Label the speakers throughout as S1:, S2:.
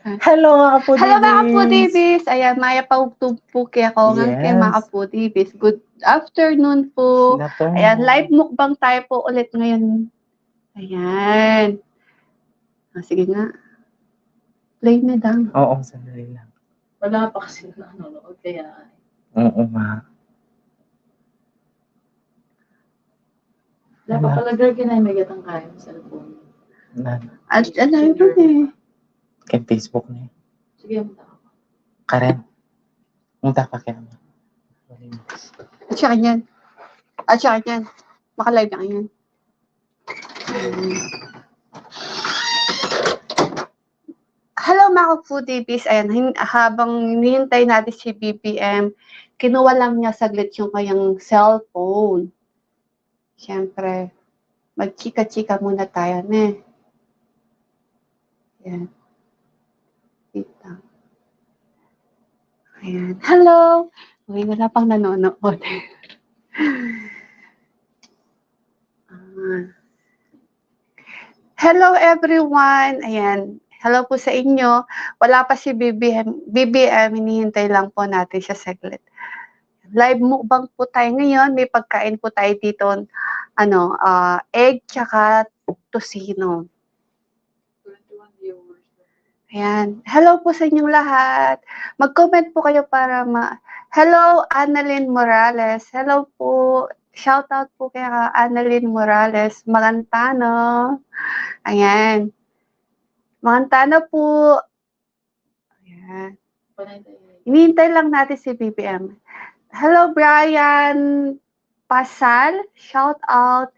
S1: Hello mga
S2: Hello mga
S1: kapudibis!
S2: kapudibis! Ayan, Maya Paugtugpuki ako. Ngayon kayo mga
S1: Yes.
S2: kapudibis. Good afternoon po.
S1: Sila po.
S2: Ayan, live mukbang tayo po ulit ngayon. Ayan. Sige nga. Play na daw.
S1: Oo, sandali lang.
S3: Wala pa kasi nanonood kaya.
S1: Oo nga.
S3: Wala pa pala girl kinamigat ang kaya ng cellphone.
S2: At alam mo eh.
S1: Kay Facebook na eh.
S3: Sige, punta ka.
S1: Karen. Punta ka kaya mo.
S2: At saka yan. At saka yan. Makalive na yan. Hello mga kapudibis. Ayan, habang hinihintay natin si BBM, kinuha lang niya saglit yung kanyang cellphone. Siyempre, magchika-chika muna tayo, ne? Ayan. Dito. Ayan. Hello! Uy, wala pang nanonood. Hello everyone! Ayan. Hello po sa inyo. Wala pa si BBM, hinihintay lang po natin siya saglit. Live mukbang po tayo ngayon. May pagkain po tayo dito, egg tsaka tocino.
S3: 21 viewers.
S2: Ayan. Hello po sa inyong lahat. Mag-comment po kayo para Hello, Annalyn Morales. Hello po. Shout out po kay Annalyn Morales. Magantano. Ayan. Magantano po. Ayan. Hinihintay lang natin si BBM. Hello, Brian Pasal. Shout out.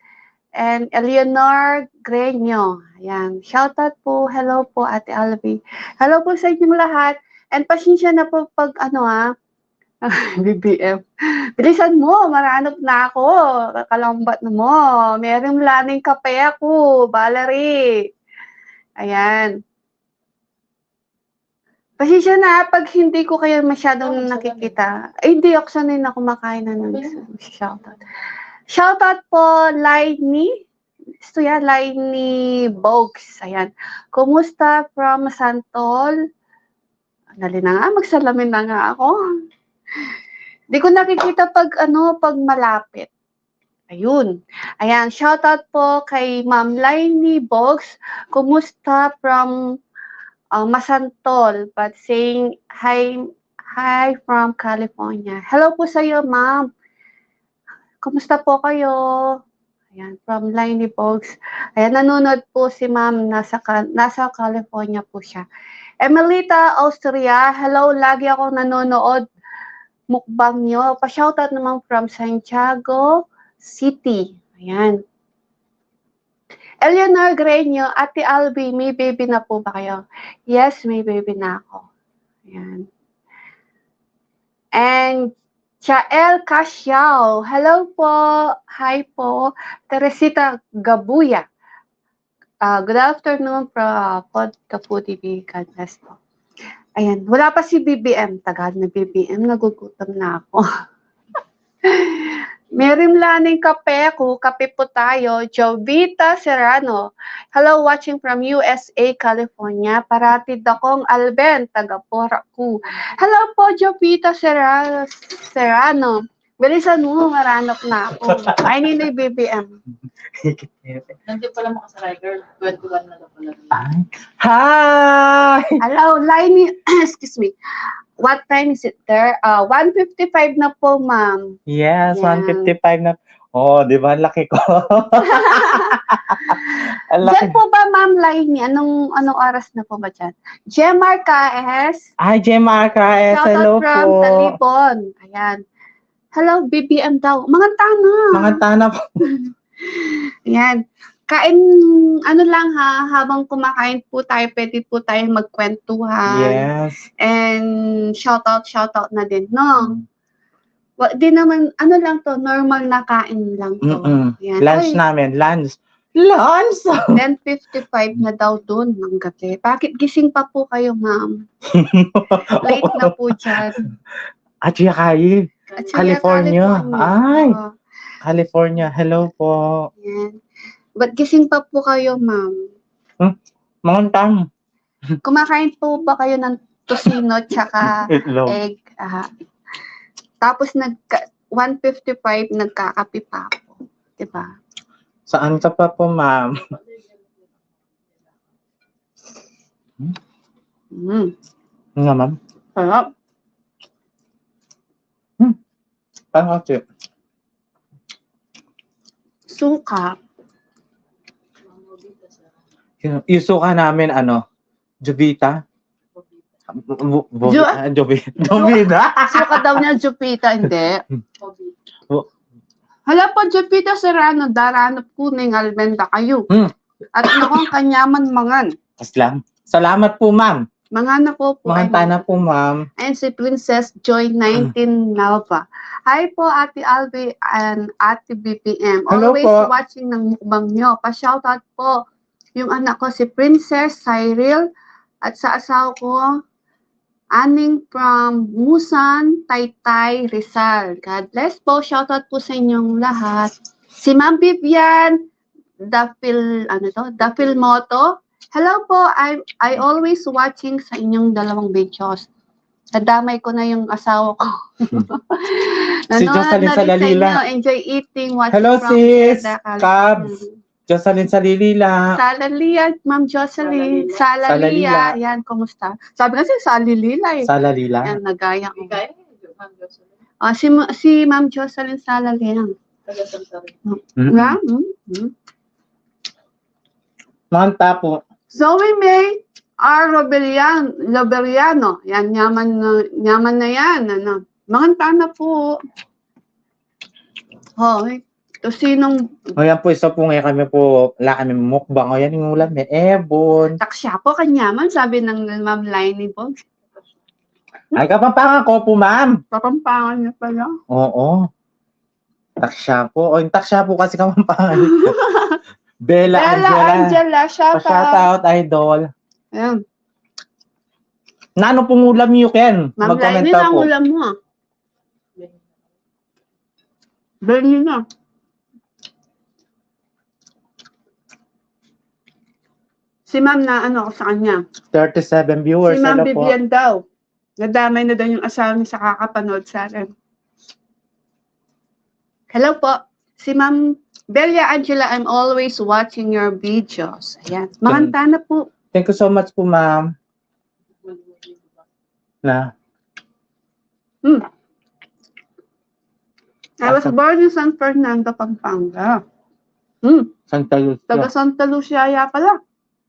S2: And Eleanor Greño. Ayan. Shout out po. Hello po, Ate Alvi. Hello po sa inyong lahat. And pasensya na po pag BBM. Bilisan mo. Maranap na ako. Kalambat na mo. Merong laning kape ako. Valerie. Ayan. Pasensya na pag hindi ko kayo masyadong nakikita. Ay, hindi ako sanay na kumakain na ng shoutout. Shoutout po, Laini. Ito yan, Laini Bogs. Ayan. Kumusta from Santol? Dali na nga, magsalamin na nga ako. Hindi ko nakikita pag malapit. Ayun. Ayan, shoutout po kay Ma'am Laini Bogs. Kumusta from Masantol, but saying hi from California. Hello po sa iyo, ma'am. Kumusta po kayo? Ayan, from Laini Bogs. Ayan, nanonood po si ma'am. Nasa California po siya. Emelita Austria. Hello, lagi ako nanonood. Mukbang nyo. Pa-shoutout naman from Santiago City. Ayan. Eleanor Greño, Ate Albi, may baby na po ba kayo? Yes, may baby na ako. Ayan. And Chael Casiao, hello po. Hi po. Teresita Gabuya. Good afternoon from Podcapo TV. God bless po. Ayan, wala pa si BBM. Tagal na BBM, nagugutom na ako. Meron laning kape ako. Kape po tayo. Jovita Serrano. Hello, watching from USA, California. Paratid akong Alben, taga Poracu. Hello po, Jovita Serrano. Bilisan mo, maranap na ako. Ay, ni BBM.
S3: Nandiyan pala makasaray girl. 21 na lang pala.
S1: Hi!
S2: Hello, Laini. Excuse me. What time is it there? 1:55 na po, ma'am.
S1: Yes,
S2: Yan.
S1: 1:55 na. Oh, di ba? Laki ko.
S2: Diyan po ba, ma'am Laini? Anong oras na po ba dyan? Jemar K.S.
S1: Hi, Gemma Craes. Hello
S2: Shoutout from
S1: po.
S2: Talibon. Ayan. Hello, BBM daw. Mga tana.
S1: Mga tana po.
S2: Ayan. Kain, lang ha, habang kumakain po tayo, pwede po tayo magkwentuhan.
S1: Yes.
S2: And shoutout na din, no? Di naman, lang to, normal na kain lang to. Ayan.
S1: Lunch namin. Lunch.
S2: 10:55 na daw doon ng gabi. Bakit gising pa po kayo, ma'am? Late na po dyan.
S1: At Yakai.
S2: At
S1: California. Ay.
S2: Oo.
S1: California. Hello po.
S2: Ayan. Ba't gising pa po kayo, ma'am?
S1: Mga tam.
S2: Kumakain po ba kayo ng tosino tsaka
S1: Itlog.
S2: egg? Tapos 1:55 nagkakape pa ako. Diba?
S1: Saan ka pa po, ma'am? Nga, ma'am.
S2: Sarap.
S1: Parang kasi.
S2: Suka.
S1: Yung suka namin, Jovita? Jovita?
S2: Suka daw niya Jupita, hindi. Hala po, Jupiter Serrano, Daranop Kuning, Almenda kayo. At nakong kanyaman mangan.
S1: Aslam. Salamat po, ma'am.
S2: Mangan na po po.
S1: Manganta na po, ma'am.
S2: And si Princess Joy 19 Nalva. Hi po, Ate Alvi and Ate BPM.
S1: Hello
S2: Always
S1: po.
S2: watching ng mukbang nyo. Pa-shoutout po yung anak ko si Princess Cyril at sa asawa ko, Aning from Musan, Taytay, Rizal. God bless po. Shoutout po sa inyong lahat. Si Ma'am Vivian, Dapil Moto. Hello po. I always watching sa inyong dalawang videos. Nadamay ko na yung asawa ko.
S1: Si Jocelyn Salalila.
S2: Enjoy eating. Watching
S1: Hello,
S2: from
S1: sis.
S2: Quezon.
S1: Cabs. Jocelyn Salilila.
S2: Salalia, Ma'am Jocelyn. Salalia. Yan, kumusta? Sabi kasi Salilila eh.
S1: Salalila.
S2: Yan, nagaya ko.
S3: Kaya niyo, Ma'am Jocelyn.
S2: Si Ma'am Jocelyn Salalia.
S3: Taga-Santari.
S2: Nga?
S1: Manganta po.
S2: Zoe May R. Roberiano. Yan, nyaman na yan. Manganta na po. Hoy. Tosinong
S1: Ngayon po, isa po ngayon kami po, wala kami mukbang. Ngayon yung ulam, may ebon.
S2: taksya po kanyaman, sabi ng Ma'am Lainey po.
S1: Ay, kapampangan ko po, ma'am.
S2: Kapampangan niya pala.
S1: Oo. Taksya po. O, yung taksya po kasi kapampangan. Bella Angela.
S2: shout out.
S1: Pa-shoutout, idol.
S2: Ayan.
S1: Nano pong ulam niyo, Ken?
S2: Ma'am Lainey,
S1: Magkomenta
S2: ang
S1: po.
S2: ulam mo. Bernie na. Si Ma'am na ano sa kanya.
S1: 37 viewers.
S2: Si Ma'am
S1: Hello po.
S2: Vivian daw. Nadamay na daw yung asawa niya sa kakapanood sa akin. Hello po. Si Ma'am Belia Angela, I'm always watching your videos. Ayan. Makanta na po.
S1: Thank you so much po, ma'am. Na.
S2: I was born in San Fernando, Pampanga.
S1: Santa Lucia.
S2: Taga Santa Lucia pala.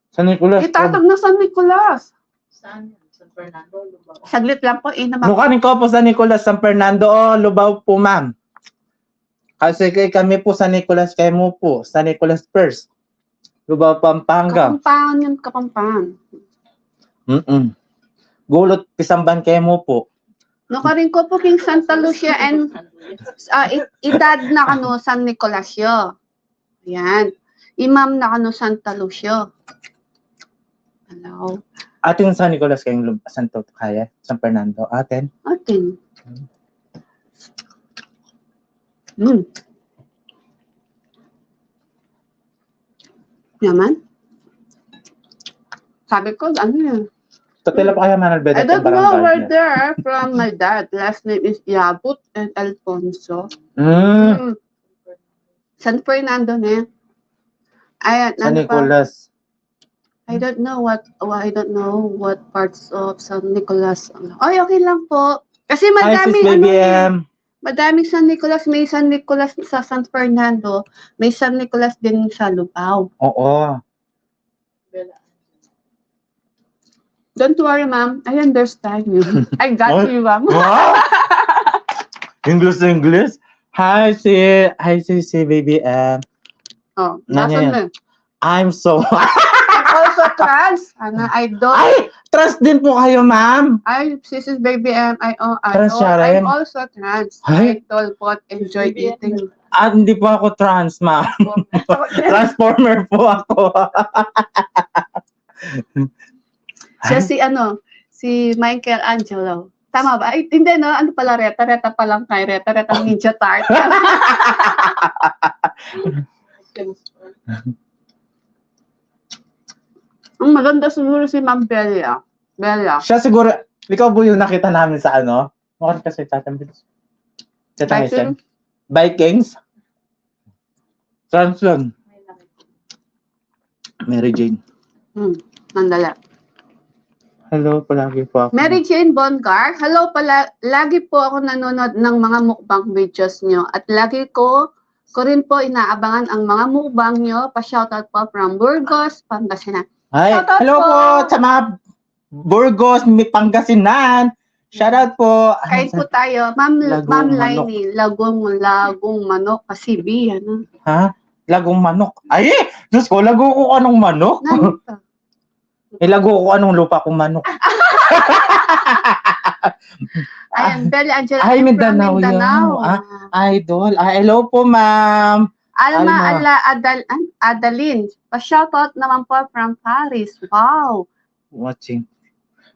S1: San Nicolas.
S2: Itatag na San Nicolas.
S3: Saan yan? San Fernando, Lubao.
S2: Saglit lang po.
S1: Mukha rin ko po sa Nicolas, San Fernando. Oh, Lubao po, ma'am. Kasi kami po sa Nicolas, kayo mo po. Sa Nicolas first. Lubao, Pampanga.
S2: Kapampangan yun, kapampangan.
S1: Gulot, Pisamban, kayo mo po.
S2: Nakarin ko po king Santa Lucia and edad na kano San Nicolasio. Ayan. Imam na kano Santa Lucia. Hello.
S1: Atin sa Nicolas kayong Santo Kaya, San Fernando. Atin.
S2: Atin. Yaman. Sabi ko, ano yan?
S1: Tatila pa kaya Manalbeda
S2: I don't know where they're from my dad. Last name is Yabut and Alfonso. San Fernando na yan. Ayan,
S1: San
S2: ano pa?
S1: Nicolas.
S2: I don't know what parts of San Nicolas. Ay, okay lang po. Kasi
S1: Hi, sis Baby M.
S2: madaming San Nicolas. May San Nicolas sa San Fernando. May San Nicolas din sa Lubao.
S1: Oo.
S3: Bella.
S2: Don't worry, ma'am. I understand you. I got you, ma'am.
S1: Wow! English. Hi, si Baby M.
S2: Oh,
S1: Nanya
S2: nasan na?
S1: I'm so...
S2: I'm also trans. I don't...
S1: Ay! Trust din po kayo, ma'am.
S2: This is Baby M.
S1: Trans siya rin?
S2: I'm also trans.
S1: Ay?
S2: I told pot enjoy eating.
S1: Hindi po ako trans, ma'am. Transformer po ako.
S2: Siya si Michael Angelo. Tama ba? Ay, hindi, no? Ano pala, Reta pa lang kay Reta Ninja Tart. Maganda siguro si Ma'am Bella. Bella.
S1: Siya siguro, ikaw po yung nakita namin sa ano? Mukha kasi tatambils.
S2: Viking?
S1: Vikings? Samson. Mary Jane.
S2: Mandala.
S1: Hello, palagi po ako.
S2: Mary Jane Bongar, hello pala. Lagi po ako nanonood ng mga mukbang videos nyo at lagi ko rin po inaabangan ang mga mukbang nyo. Pa-shoutout po from Burgos, Pangasinan.
S1: Hi,
S2: Shoutout
S1: hello po sa mga Burgos, Pangasinan. Shoutout po.
S2: Kain po tayo. Ma'am
S1: Lagong
S2: Lainey, lagong manok kasi B, ano?
S1: Ha? Lagong manok. Ay, Diyos ko, lago ko anong manok?
S2: Nandito.
S1: Ilago ko anong lupa kong manok.
S2: Ayan, Bella Angela.
S1: Ay,
S2: from
S1: Mindanao yun. Idol. Hello po, ma'am.
S2: Alma Adalin. Pa-shoutout naman po from Paris. Wow.
S1: Watching.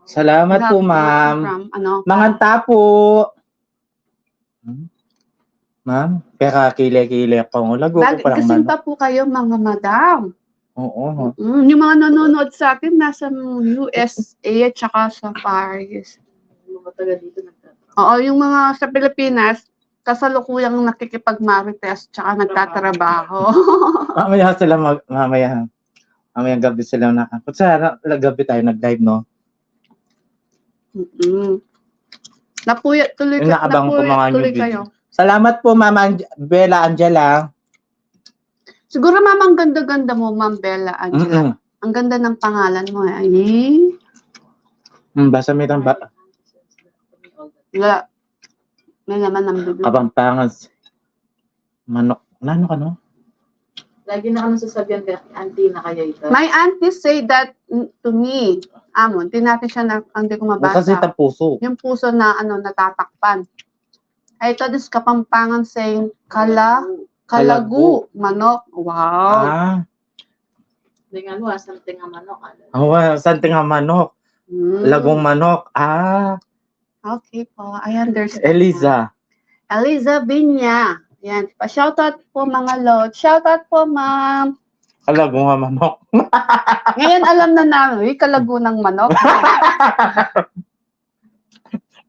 S1: Salamat po, ma'am.
S2: From, ano,
S1: Manganta po. Ma'am, pera kile-kile pa mo. Lago ko
S2: bakit
S1: palang
S2: kasing
S1: manok.
S2: pa po kayo mga madam?
S1: Oo.
S2: Yung mga nanonood sa akin nasa USA at saka sa Paris.
S3: Mga taga dito nagtatrabaho.
S2: Oo, yung mga sa Pilipinas, kasalukuyang nakikipag-marites tsaka nagtatrabaho.
S1: Mamaya sila mamaya gabi sila nakakot. Sa gabi tayo nag-live, no?
S2: Napuyat tuloy,
S1: Inaabang ko mga new
S2: tuloy
S1: video.
S2: kayo.
S1: Salamat po, Ma'am Bella Angela.
S2: Siguro ma'am, ang ganda-ganda mo, Ma'am Bella Angela. Ang ganda ng pangalan mo. Ay,
S1: Basta may tamba.
S2: wala. May laman ng bibig.
S1: Kapampangas. Manok. Nano ka, no?
S3: Lagi na kami sasabihan kay auntie na kaya ito.
S2: My auntie say that to me. Amon, natin siya na hindi ko
S1: Kasi
S2: mabasa.
S1: puso.
S2: Yung puso na natatakpan. Ay, ito this Kapampangan saying kalagu, manok. Wow.
S3: Hindi nga mo, something nga manok.
S1: Santing nga manok. Lagong manok.
S2: Okay po, I understand.
S1: Eliza
S2: Binya. Yan, pa-shoutout po mga lord. Shoutout po, ma'am.
S1: Lagong nga manok.
S2: Ngayon alam na namin, kalagu ng manok.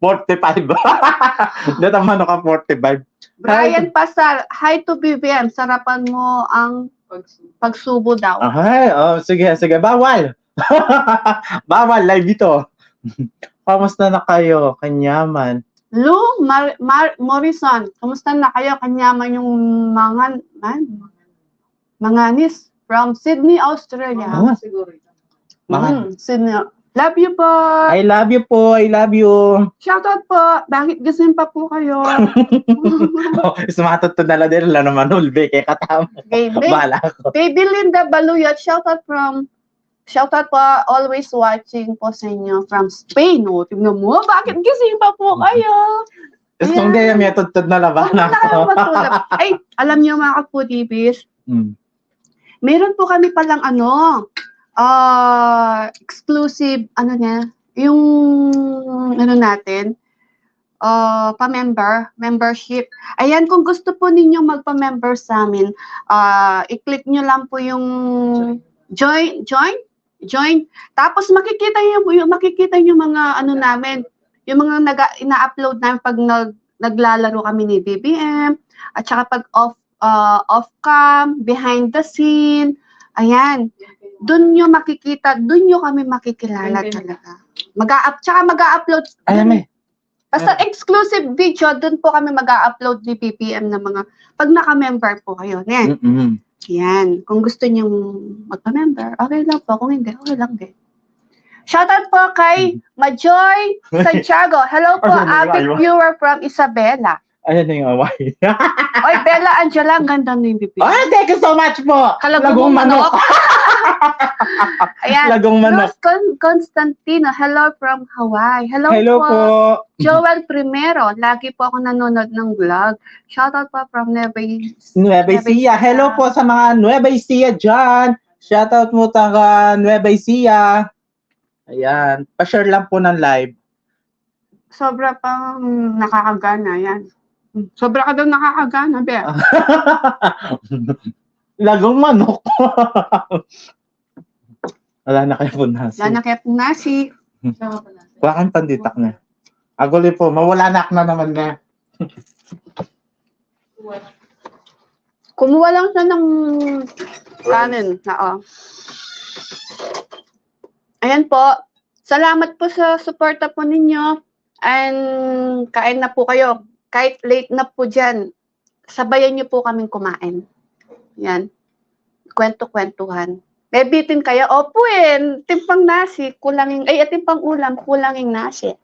S1: 45. Dito ang manok ang 45.
S2: Brian Pasal, hi to BBM. Sarapan mo ang pagsubo daw.
S1: Ay, sige. Bawal. Bawal, live ito. Kamusta na kayo, Kanyaman?
S2: Lou Morrison, kamusta na kayo? Kanyaman yung manganis from Sydney, Australia.
S3: Siguro ito.
S2: Sydney. Love you po.
S1: I love you po. I love you.
S2: Shoutout po. Bakit gising pa po kayo?
S1: Sumatot to dala din. Wala naman ulbe. Kaya katama. Bahala ko.
S2: Baby Linda Baluyat. Shoutout po. Always watching po sa inyo from Spain. O, tignan mo. Bakit gising pa po kayo?
S1: Kung di may tutod na laban ako.
S2: Ay, alam niyo mga kapudibis, meron po kami palang exclusive, yung, natin, membership. Ayan, kung gusto po ninyo magpa-member sa amin, i-click nyo lang po yung join. Tapos makikita nyo mga namin, yung mga ina-upload namin pag naglalaro kami ni BBM, at saka pag off-cam, behind the scene, ayan. Doon nyo makikita, doon nyo kami makikilala talaga. Mag-upload. Basta exclusive video, doon po kami mag-upload ni PPM ng mga, pag naka-member po kayo. Yan. Kung gusto nyo magpa-member, okay lang po. Kung hindi, okay lang din. Shoutout po kay Majoy Santiago. Hello po, avid viewer from Isabela.
S1: Ayan na yung away.
S2: Oy, Bella Angela, ang ganda na yung bibig.
S1: Ay, thank you so much po.
S2: Lagong manok. Ayan.
S1: Lagong manok.
S2: Luz Constantino, hello from Hawaii. Hello
S1: po.
S2: Joel Primero, lagi po ako nanonood ng vlog. Shoutout po from Nueva
S1: Ecija. Hello po sa mga Nueva Ecija dyan. Shoutout mo taga Nueva Ecija. Ayan. Pa-share lang po ng live.
S2: Sobra pang nakakagana, yan. Sobra ka daw nakakagana, be.
S1: Lagong manok. Wala na kayo po nasi.
S2: Wala na kaya pong nasi.
S3: Siya nga pala.
S1: Wala kang panditak na. Aguli po, mawala na na naman na.
S2: Kumuha lang siya ng kanin. Oo. Ayan po. Salamat po sa suporta po ninyo. And kain na po kayo. Kahit late na po dyan, sabayan niyo po kaming kumain. Yan. Kwento-kwentuhan. Bebitin kayo. Opo timpang nasi, kulanging, timpang ulam, kulanging nasi.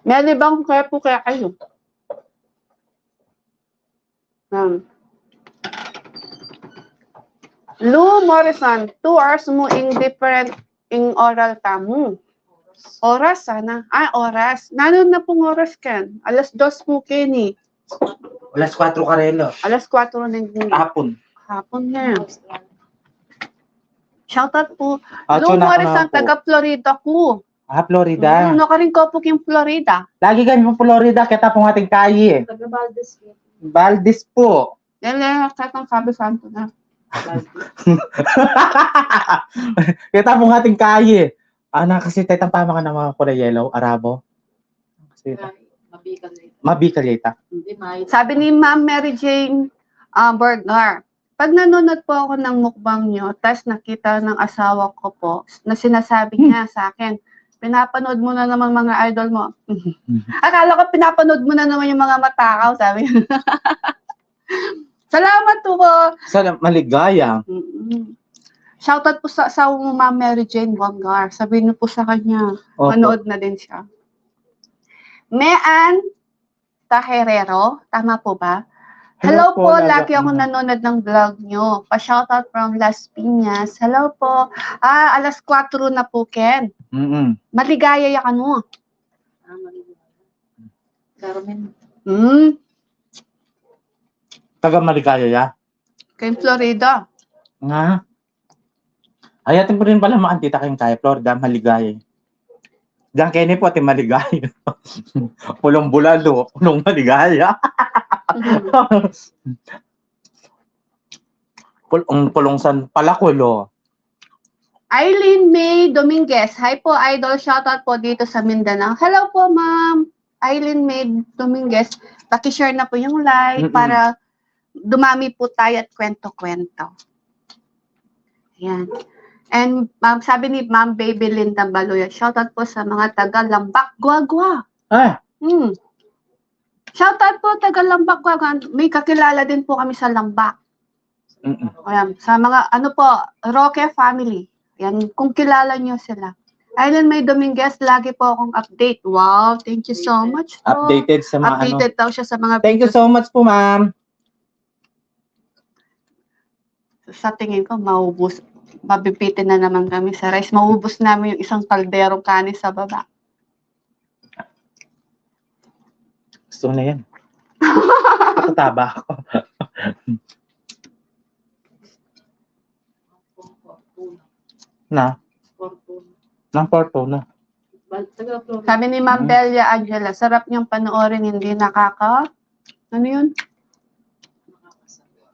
S2: May libang kaya po kaya kayo. Lou Morrison, 2 hours mo indifferent in oral tamu. Oras sana. Oras. Nanon na pong oras kan. Alas 2 mo Kenny.
S1: Alas 4 karelo.
S2: Alas 4 na yung
S1: Hapon.
S2: hapon na. Shoutout po.
S1: So,
S2: Lou Morrison,
S1: po.
S2: taga Florida ko.
S1: Florida.
S2: Nakarin ko po yung Florida.
S1: Lagi kami po Florida, kita po ating kaye.
S3: Taga Valdez.
S1: Valdez po.
S2: Yan lang, katang sabi santo na.
S1: Kita po ating kaye. Kasi tetang pama ka ng mga kulay yellow, Arabo. Kasi,
S3: Mabikal na ito.
S1: mabikalita.
S3: Hindi, may.
S2: Sabi ni Ma'am Mary Jane Bergnar, pag nanonood po ako ng mukbang nyo, tas nakita ng asawa ko po, na sinasabi niya sa akin, pinapanood mo na naman mga idol mo. Akala ko pinapanood mo na naman yung mga matakaw, sabi. Salamat po.
S1: Sana maligaya.
S2: Shoutout po sa asawa mo, Ma'am Mary Jane Bergnar. Sabihin niyo po sa kanya,
S1: Opo.
S2: manood na din siya. Mean Taherero, tama po ba? Hello po, lagi ako nanonood ng vlog nyo. Pa-shoutout from Las Piñas. Hello po. Alas 4 na po, Ken. Maligaya ya kanu.
S3: Carmen.
S1: Taga maligaya ya.
S2: Kay Florida.
S1: Nga. Ayatin po rin pala mga antita kayong kaya. Florida, maligaya. Diyan Kenny po, ati maligaya. Pulong bulalo, pulong maligaya. Pulong san palakulo.
S2: Eileen May Dominguez. Hi po, idol. Shoutout po dito sa Mindanao. Hello po, ma'am. Eileen May Dominguez. Paki-share na po yung live para dumami po tayo at kwento-kwento. Ayan. And sabi ni Ma'am Baby Linda Baloya, shoutout po sa mga taga Lambak, Guagua. Shoutout po taga Lambak, Guagua. May kakilala din po kami sa Lambak. Ayan, sa mga Roque family. Yan, kung kilala nyo sila. Eileen May Dominguez, lagi po akong update. Wow, thank you so much po.
S1: Updated sa mga
S2: Updated daw siya sa mga
S1: Thank you so much po, ma'am.
S2: Sa tingin ko, mabibitin na naman kami sa rice. Maubos namin yung isang kalderong kanin sa baba.
S1: Gusto na yan. Tataba ako. Na? Ng Fortuna.
S2: Sabi ni Ma'am Belia Angela, sarap niyang panoorin, hindi ano yun?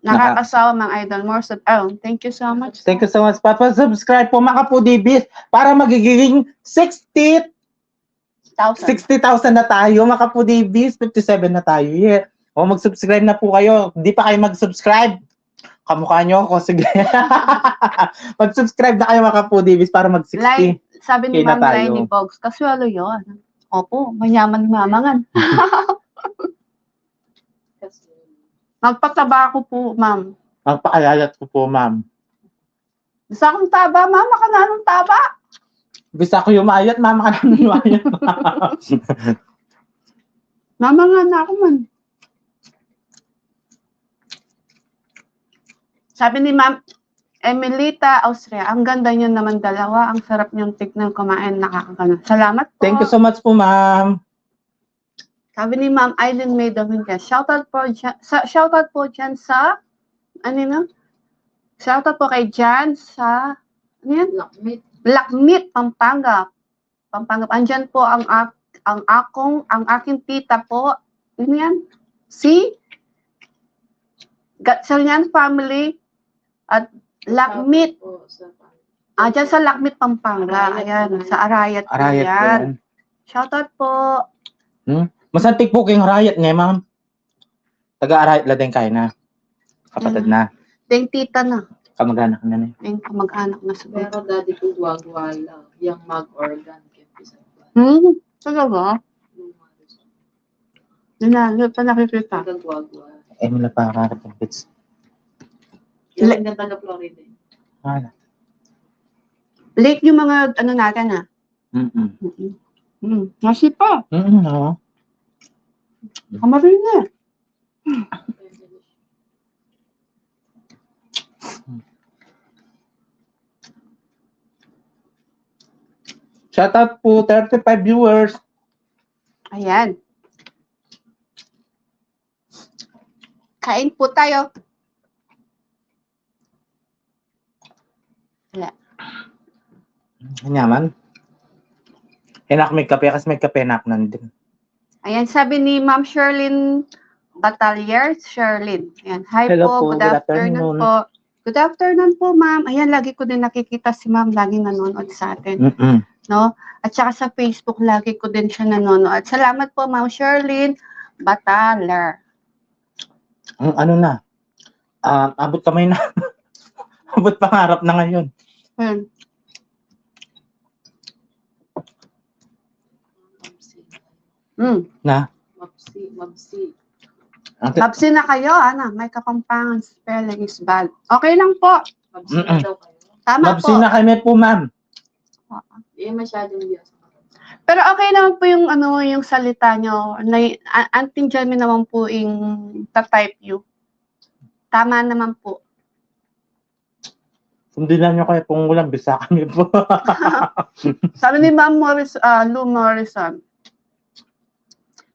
S2: Nakakasawa mga idol. More thank you so much.
S1: Thank you so much. Papa-subscribe po mga Kapudibis para magiging 60,000 na tayo mga Kapudibis. 57 na tayo. Yeah. Mag-subscribe na po kayo. Hindi pa kayo mag-subscribe. Kamukha nyo ako. Sige. Mag-subscribe na kayo mga Kapudibis para mag-60.
S2: Like, sabi ni
S1: Kaya
S2: Ma'am
S1: tayo.
S2: Lenny Bogs, kaswelo yun. Opo, mayaman mamangan. Magpataba ko po, ma'am.
S1: Magpaalayat ko po, ma'am.
S2: Bisa akong taba, mama ka na nung taba.
S1: Bisa ko yumayat, mama ka na yumayat.
S2: Mama nga na ako man. Sabi ni Ma'am Emilita Austria, ang ganda niyo naman dalawa, ang sarap niyong tignan kumain, nakakagana. Salamat po.
S1: Thank you so much po, ma'am.
S2: Sabi ni Ma'am Eileen May Dominguez, shoutout po dyan sa, shoutout po kay Jan sa, Lakmit, Pampanga. Andyan po ang aking tita po, si Gatchalian family, at Lakmit.
S3: Po, sa
S2: Dyan sa Lakmit, Pampanga. Ayan, sa Arayat po
S1: Arayat po
S2: yan.
S1: yan.
S2: Shoutout po.
S1: Masantik po kayong Arayat ngayon, ma'am. Taga-Arayat la din kayo na. Kapatid na.
S2: Deng tita na.
S1: Kamag-anak na na.
S2: Deng kamag-anak na sa
S3: pero daddy ko gwagwala. Yung mag-organ.
S2: Talaga? Yun na pa nakikita.
S3: Taga-gwagwala.
S1: Mula pa kakarap ng bits.
S3: Yung nga taga-Florida.
S2: Late yung mga ano natin Nasi pa.
S1: Oo.
S2: Kamarin na.
S1: Shout out po, 35 viewers.
S2: Ayan. Kain po tayo. Wala.
S1: Hanyaman. Hinak may kape kasi may kape nak nandun.
S2: Ayan, sabi ni Ma'am Sherlyn Batalier. Sherlyn. Ayan. Hi
S1: Hello
S2: po.
S1: po,
S2: Good
S1: good
S2: afternoon
S1: afternoon.
S2: po. Good afternoon po, ma'am. Ayan, lagi ko din nakikita si ma'am. Laging nanonood sa atin. No? At saka sa Facebook, lagi ko din siya nanonood. Salamat po, Ma'am Sherlyn Bataler.
S1: Ano na? Abot kamay na. Abot pangarap na ngayon. Na?
S3: Mabsi.
S2: Mabsi na kayo, may Kapampangan spelling is bad. Okay lang po.
S3: Mabsi na daw kayo.
S2: Tama
S1: Mabsi
S2: po.
S1: na kami po, ma'am.
S3: Masyadong bias.
S2: Pero okay naman po yung yung salita nyo. Anting Jamie naman po yung ta-type you. Tama naman po.
S1: Sundilan nyo kayo kung walang bisa kami po.
S2: Sabi ni Ma'am Lou Morrison.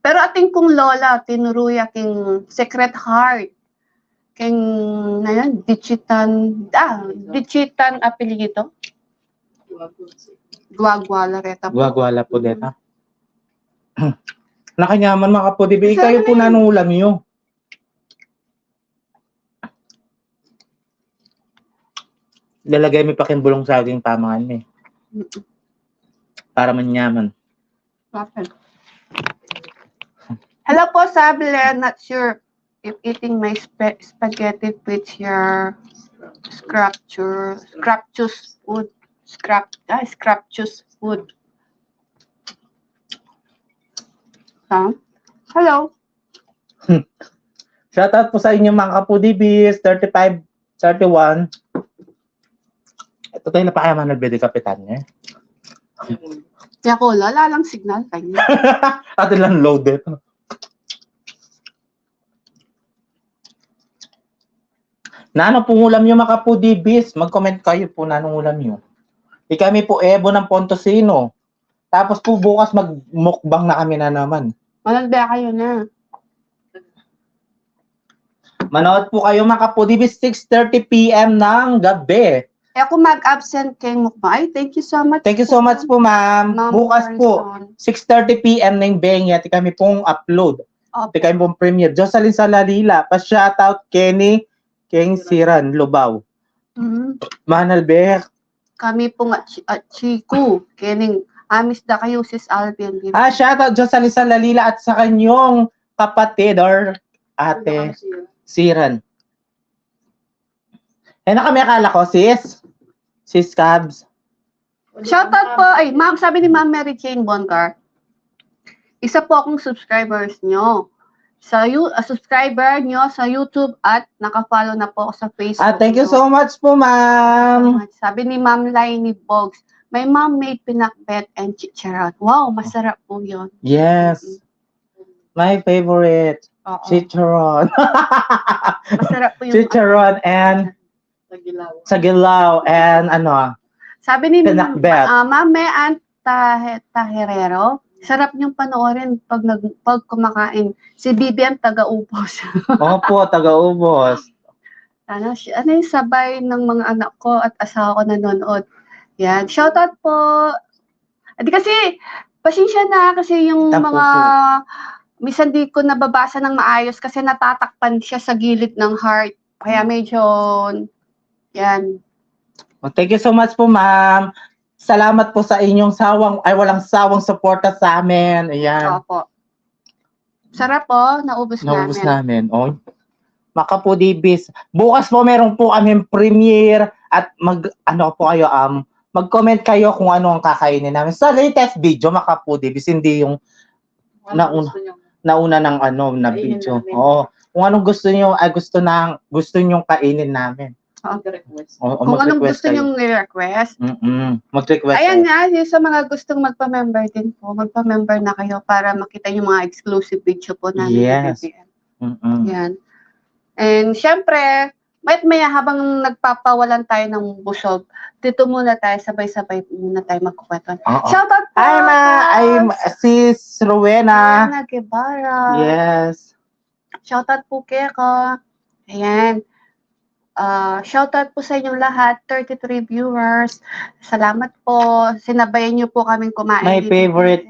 S2: Pero ating kong lola, tinuruya king Secret Heart. King, Dichitan apelyido. Guagwala reta po.
S1: Guwagwala po deta. Nakanyaman mga po, di ba? Kayo po nanulam nyo. Lalagay mo pa kimbulong saging pamangan eh. Para manyaman.
S2: Okay. Hello po, Sable. Not sure if eating my spaghetti with your scraptious food. Scraptious food. Hello.
S1: Shoutout po sa inyo mga kapudibis, 35, 31. Ito tayo napakayaman na bedi kapitan niya.
S2: Kaya ko, lala lang signal kanya.
S1: Atin lang loaded. Na ano pong ulam nyo mga kapudibis? Mag-comment kayo po na anong ulam nyo. Kami po Ebo ng Pontosino. Tapos po bukas mag-mukbang na kami na naman.
S2: Malagda kayo na.
S1: Manood po kayo mga kapudibis, 6:30 PM ng gabi.
S2: Kaya kung mag-absent kay mukbang, ay, thank you so much.
S1: Thank you so much po ma'am.
S2: Ma'am
S1: Bukas po,
S2: Morrison.
S1: 6:30 PM ng Bengi at kami pong upload.
S2: Opo.
S1: At kami pong premiere. Jocelyn Salalila, pa-shoutout Kenny, King Siran, Lubaw. Manal Beck.
S2: Kami pong at Chiku, kening amis da kayo sis Alvin.
S1: Shoutout Jocelyn Salalila at sa kanyong kapatid or ate Siran. Na kami akala ko, sis Cabs.
S2: Shoutout po, ay ma'am, sabi ni Ma'am Mary Jane Boncar, isa po akong subscribers nyo. Subscriber nyo sa YouTube at naka-follow na po ako sa Facebook.
S1: Thank you so much po, ma'am.
S2: Sabi ni Ma'am Lainey Bogs, my mom made pinakbet and chicharon. Wow, masarap po yun.
S1: Yes. My favorite.
S2: Oo.
S1: Chicharon.
S2: Masarap po yung
S1: Chicharon and Sagilaw and ano.
S2: Sabi ni
S1: Pinakbet.
S2: Ma'am Mean Taherero, sarap niyong panoorin pag kumakain. Si BBM taga-ubos.
S1: Opo, taga-ubos.
S2: Ano yung sabay ng mga anak ko at asawa ko nanonood. Yan. Shoutout po. Kasi, pasensya na kasi yung
S1: Tampo
S2: mga minsan di ko nababasa ng maayos kasi natatakpan siya sa gilid ng heart. Kaya medyo Yan.
S1: Well, thank you so much po, ma'am. Salamat po sa inyong walang sawang suporta sa amin. Ayan.
S2: Opo. Sarap po, naubos
S1: Naubos
S2: namin.
S1: namin. Oh. Makapo Davis. Bukas po meron po kami premiere at mag-comment kayo kung ano ang kakainin namin. Sa latest video, Makapo Davis, hindi yung nauna ng na
S3: Kainin
S1: video.
S3: namin.
S1: Oo. Kung anong gusto niyo ay gusto niyo kainin namin.
S3: Mag-request.
S1: O
S2: Kung anong
S1: mag-request
S2: gusto
S1: kayo.
S2: nyong ni-request.
S1: Mag-request
S2: Ayan
S1: kayo.
S2: nga, yung sa mga gustong magpa-member din po, magpa-member na kayo para makita yung mga exclusive video po namin.
S1: Yes.
S2: Sa BBM.
S1: Mm-mm.
S2: Yan. And syempre, maya habang nagpapawalan tayo ng busog, dito muna tayo, sabay-sabay muna tayo magkukwento.
S1: Oo.
S2: Shoutout po!
S1: I'm Sis Rowena.
S2: Rowena Guevara.
S1: Yes.
S2: Shoutout po Keko. Ayan. Shoutout po sa inyong lahat, 33 viewers. Salamat po. Sinabayan niyo po kaming kumain.
S1: My
S2: dito.
S1: favorite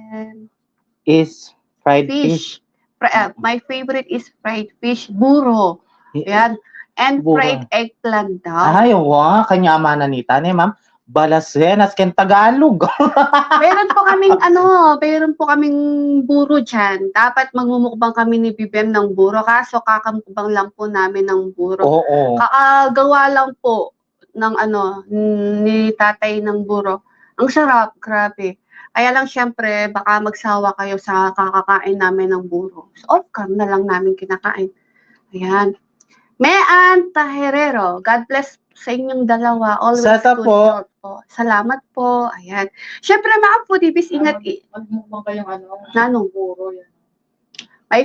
S1: is fried fish.
S2: My favorite is fried fish, buro. Ayan. And
S1: Buro.
S2: fried eggplant daw.
S1: Ay, wow. Kanya amana nita ni ma'am. Balasenas ken Tagalog.
S2: Meron po kaming buro dyan. Dapat magmumukbang kami ni Bibem ng buro. Kaso kakamukbang lang po namin ng buro.
S1: Oo.
S2: Gawa lang po ng ni tatay ng buro. Ang sarap, grabe. Kaya lang syempre, baka magsawa kayo sa kakakain namin ng buro. So, off-cam na lang namin kinakain. Ayan. Mean Taherero, God bless sa inyong dalawa. Always
S1: Sata
S2: good
S1: po.
S2: health po. Salamat po. Ayan. Syempre, mga foodies, ingat.
S3: Magmukbang kayong
S2: Nanong?
S3: buro yan.
S2: My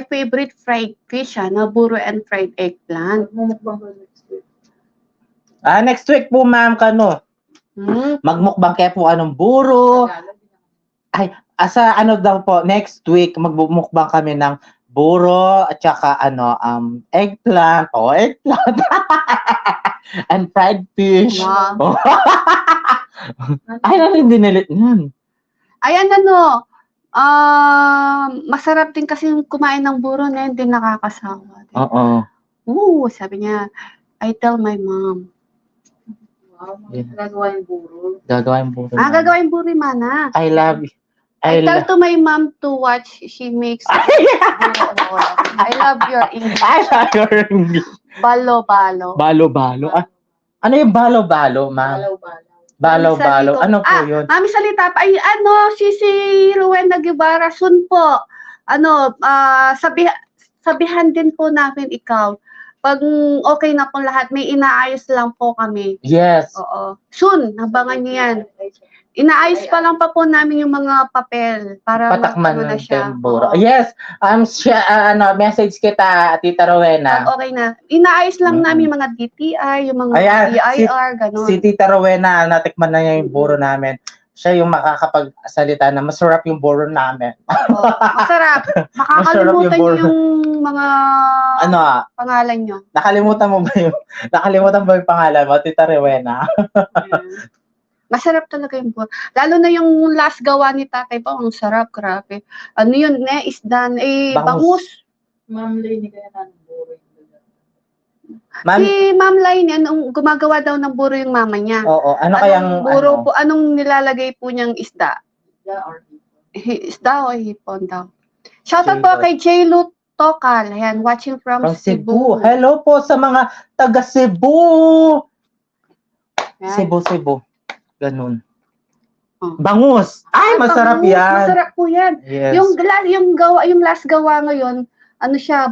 S2: favorite fried fish, buro and fried eggplant.
S3: Magmumukbang kayo next week.
S1: Next week po ma'am magmukbang kayo po anong buro. Asa daw po next week magmumukbang kami ng buro at saka eggplant. Eggplant. And fried fish.
S2: Wow.
S1: Ay, hindi nilit yan.
S2: Ayan masarap din kasi yung kumain ng buro na hindi nakakasawa.
S1: Oo.
S2: Sabi niya, I tell my mom.
S3: Wow,
S1: Yeah.
S3: gagawa yung buro.
S1: Gagawin buro.
S2: Gagawin buro yung mana.
S1: I love you.
S2: I tell to my mom to watch, she makes buro. I love your English.
S1: I love your English.
S2: Balo-balo.
S1: Balo-balo. Ano yung balo-balo, ma'am? Balo-balo. Ano po yun?
S2: Mami salita pa. Si Rowena Guevara, soon po. Sabihan din po namin ikaw. Pag okay na po lahat, may inaayos lang po kami.
S1: Yes.
S2: Oo. Soon, nabangan niyo yan. Inaayos pa lang pa po namin yung mga papel para
S1: Patakman
S2: na
S1: ng
S2: siya.
S1: temburo.
S2: Oo.
S1: Yes. Message kita, Tita Rowena.
S2: Okay na. Inaayos lang namin yung mga DTI, yung mga
S1: Ayan,
S2: DIR, gano'n.
S1: Si Tita Rowena, natikman na niya yung buro namin. Siya yung makakapagsalita na masarap yung buro namin.
S2: Masarap. Makakalimutan
S1: yung buro.
S2: yung mga pangalan nyo.
S1: Nakalimutan mo ba yung pangalan mo, Tita Rowena?
S2: Masarap talaga yung buro. Lalo na yung last gawa ni tatay pa, ang sarap, grabe. Ano yun, isda, bangus.
S3: Ma'am Lenny, kaya ng buro yung
S1: Ma'am,
S2: Si Ma'am Lainey, gumagawa daw ng buro yung mama niya.
S1: oo.
S2: Anong nilalagay po niyang isda?
S3: or
S2: Isda o hipon daw. Shoutout po kay J. Lu Tokal. Ayan, watching from Cebu.
S1: Hello po sa mga taga Cebu.
S2: Ayan.
S1: Cebu. Ganun.
S2: Oh.
S1: Bangus. Ay, masarap
S2: bangus.
S1: yan.
S2: Masarap po yan.
S1: Yes.
S2: Yung last gawa ngayon,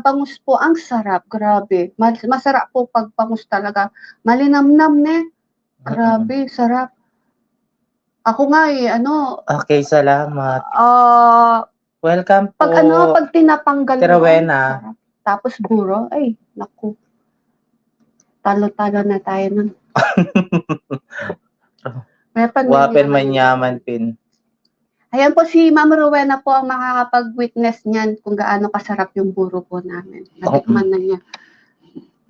S2: bangus po, ang sarap, grabe. Masarap po pag bangus talaga. Malinamnam Grabe, sarap. Ako nga
S1: Okay, salamat. Welcome po.
S2: Pag tinapanggal
S1: Tita
S2: mo,
S1: Rowena.
S2: sarap. Tapos buro, ay, naku. Talo-talo na tayo nun.
S1: Wapen manyaman pin.
S2: Ayan po si Ma'am Rowena po ang makakapag-witness niyan kung gaano kasarap yung buro po namin. Natikman na niya.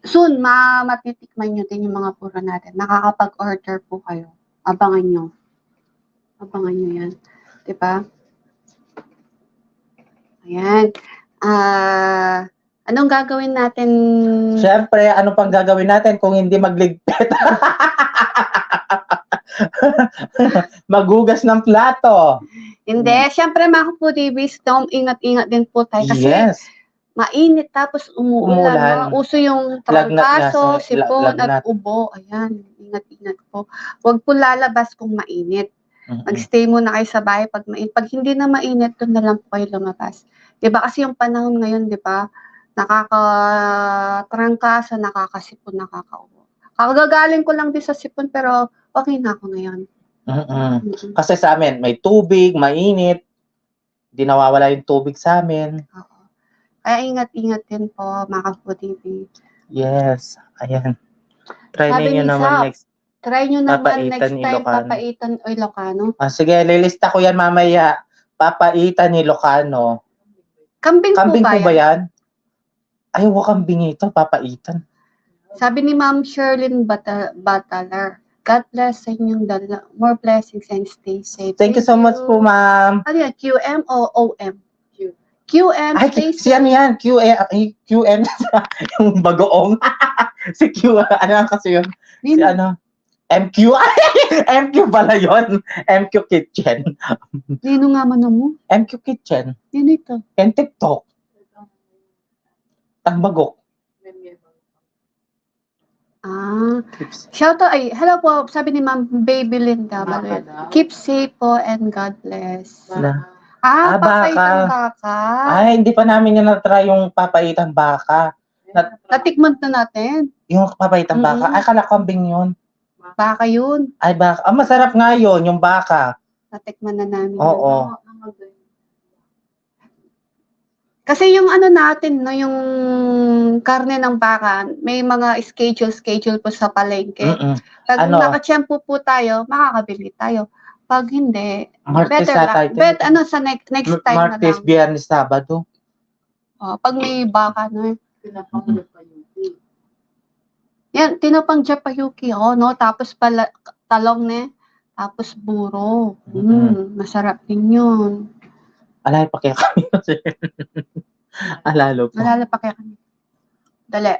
S2: Soon, matitikman nyo din yung mga buro natin. Nakakapag-order po kayo. Abangan nyo. Abangan nyo yan. Diba? Ayan. Anong gagawin natin?
S1: Siyempre, ano pang gagawin natin kung hindi magligpit? Maghugas ng plato.
S2: Hindi, syempre mga kapudibis, ingat-ingat din po tayo. Kasi
S1: Yes.
S2: mainit tapos
S1: Umuulan.
S2: umuulan. Uso yung
S1: Lagnat
S2: trangkaso,
S1: nga,
S2: sipon
S1: lagnat.
S2: at ubo. Ayan, ingat-ingat po. Huwag po lalabas kung mainit.
S1: Mm-mm.
S2: Mag-stay muna kayo sa bahay pag mainit. Pag hindi na mainit, doon na lang po kayo lumabas. Diba kasi yung panahon ngayon, diba, nakakatrangkaso, nakakasipon, nakakaubo. Kagagaling ko lang din sa sipon pero okay na ako ngayon.
S1: Mm-mm.
S2: Mm-mm.
S1: Kasi sa amin, may tubig, mainit. Di nawawala yung tubig sa amin.
S2: Oo. Kaya ingat-ingat din po, mga ka-TV.
S1: Yes. Ayan. Try
S2: Sabi
S1: ninyo
S2: ni
S1: naman
S2: Sap,
S1: next.
S2: try nyo naman
S1: Papaitan
S2: next time,
S1: Ilocano.
S2: papaitan o Ilocano.
S1: Ah, sige, lilista ko yan mamaya. Papaitan ni Ilocano.
S2: Kambing
S1: Kambing
S2: po ba yan?
S1: Ay, kambing ito. Papaitan.
S2: Sabi ni Ma'am Sherlyn Bataler, God bless sa inyong dala. More blessings and stay safe.
S1: Thank you so much po, ma'am.
S2: Ano yan? QM o OM?
S3: Q.
S2: QM,
S1: Ay,
S2: stay
S1: si ano
S2: safe.
S1: yan? QM. Yung bagoong. Si Q. Ano kasi yun? Si
S2: Nino,
S1: ano? MQ. MQ pala yun. MQ Kitchen.
S2: Nino nga man mo?
S1: MQ Kitchen.
S2: Nino ito.
S1: And TikTok. Tangbagok.
S2: Ah, shout out, ay, hello po, sabi ni Ma'am Baby Linda.
S3: Baka daw.
S2: Keep safe po and God bless.
S1: Na.
S2: Ah,
S1: baka.
S2: papaitan baka.
S1: Ay, hindi pa namin yun na-try yung papaitan baka.
S2: Natikman na natin.
S1: Yung papaitan baka.
S2: Mm-mm.
S1: Ay, kala kambing yun.
S2: Baka yun.
S1: Ay, baka. Ah, masarap nga yun, yung baka.
S2: Natikman na namin.
S1: Oo.
S2: Kasi yung ano natin, no, yung karne ng baka, may mga schedule po sa palengke.
S1: Mm-mm.
S2: Pag
S1: Ano?
S2: nakatsyempo po tayo, makakabili tayo. Pag hindi,
S1: Martes
S2: better
S1: ata
S2: lang.
S1: ito.
S2: Sa next time na
S1: Martes,
S2: lang.
S1: Biyernes, Sabado.
S2: Oh, pag may baka, no.
S3: Pinapangulot pa yun.
S2: Yan, tinapang Japayuki, no? Tapos pala, talong, ne? Tapos buro. Masarap din yun.
S1: Alay, pa kaya kami. Alalo po.
S2: Malala pa kaya kami. Dali.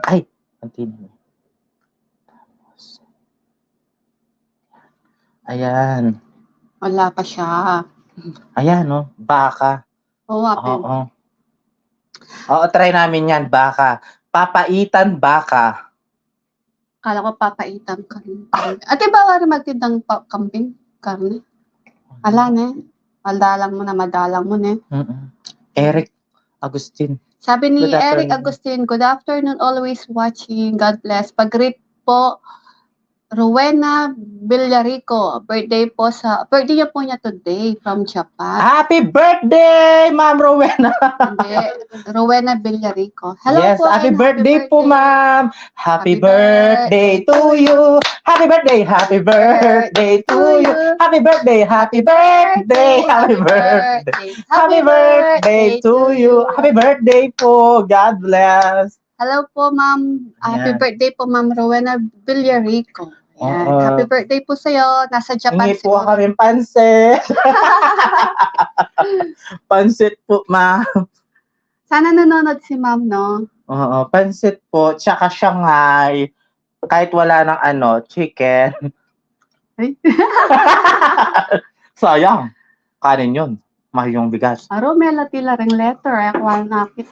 S1: Ay, continue. Ayan.
S2: Wala pa siya.
S1: Ayan, no? Baka.
S2: Oo, apen.
S1: Oo. Oo, try namin yan. Baka. Papaitan baka.
S2: Kala ko papaitan ka rin. Ate, bawal rin magtindang kambing? Karne? Ala, ne? Madalang mo, ne?
S1: Mm-mm. Eric Agustin.
S2: Sabi ni
S1: Good
S2: Eric
S1: afternoon.
S2: Agustin, good afternoon, always watching. God bless. Pag-greet po, Rowena Villarico. Birthday niya po niya today from Japan.
S1: Happy birthday, Ma'am Rowena.
S2: Hindi, Rowena Villarico. Hello
S1: Yes,
S2: po.
S1: happy
S2: and
S1: birthday po, ma'am. Happy birthday to you. Happy birthday to you. Happy birthday, happy birthday, happy birthday. Happy birthday to you. Happy birthday po. God bless.
S2: Hello po, ma'am. Happy
S1: Ayan.
S2: birthday po, ma'am Rowena Villarico. Ayan.
S1: Oo.
S2: Happy birthday po sa'yo. Nasa Japan
S1: Hingi po
S2: siguro.
S1: kami pansit. Pansit po, ma'am.
S2: Sana nanonood si ma'am, no?
S1: Oo, pansit po. Tsaka Shanghai. Kahit wala ng chicken.
S2: Ay.
S1: Sayang. Kanin yun. Mahal yung bigas.
S2: Romela tila ring letter. Ay, akwal nakit.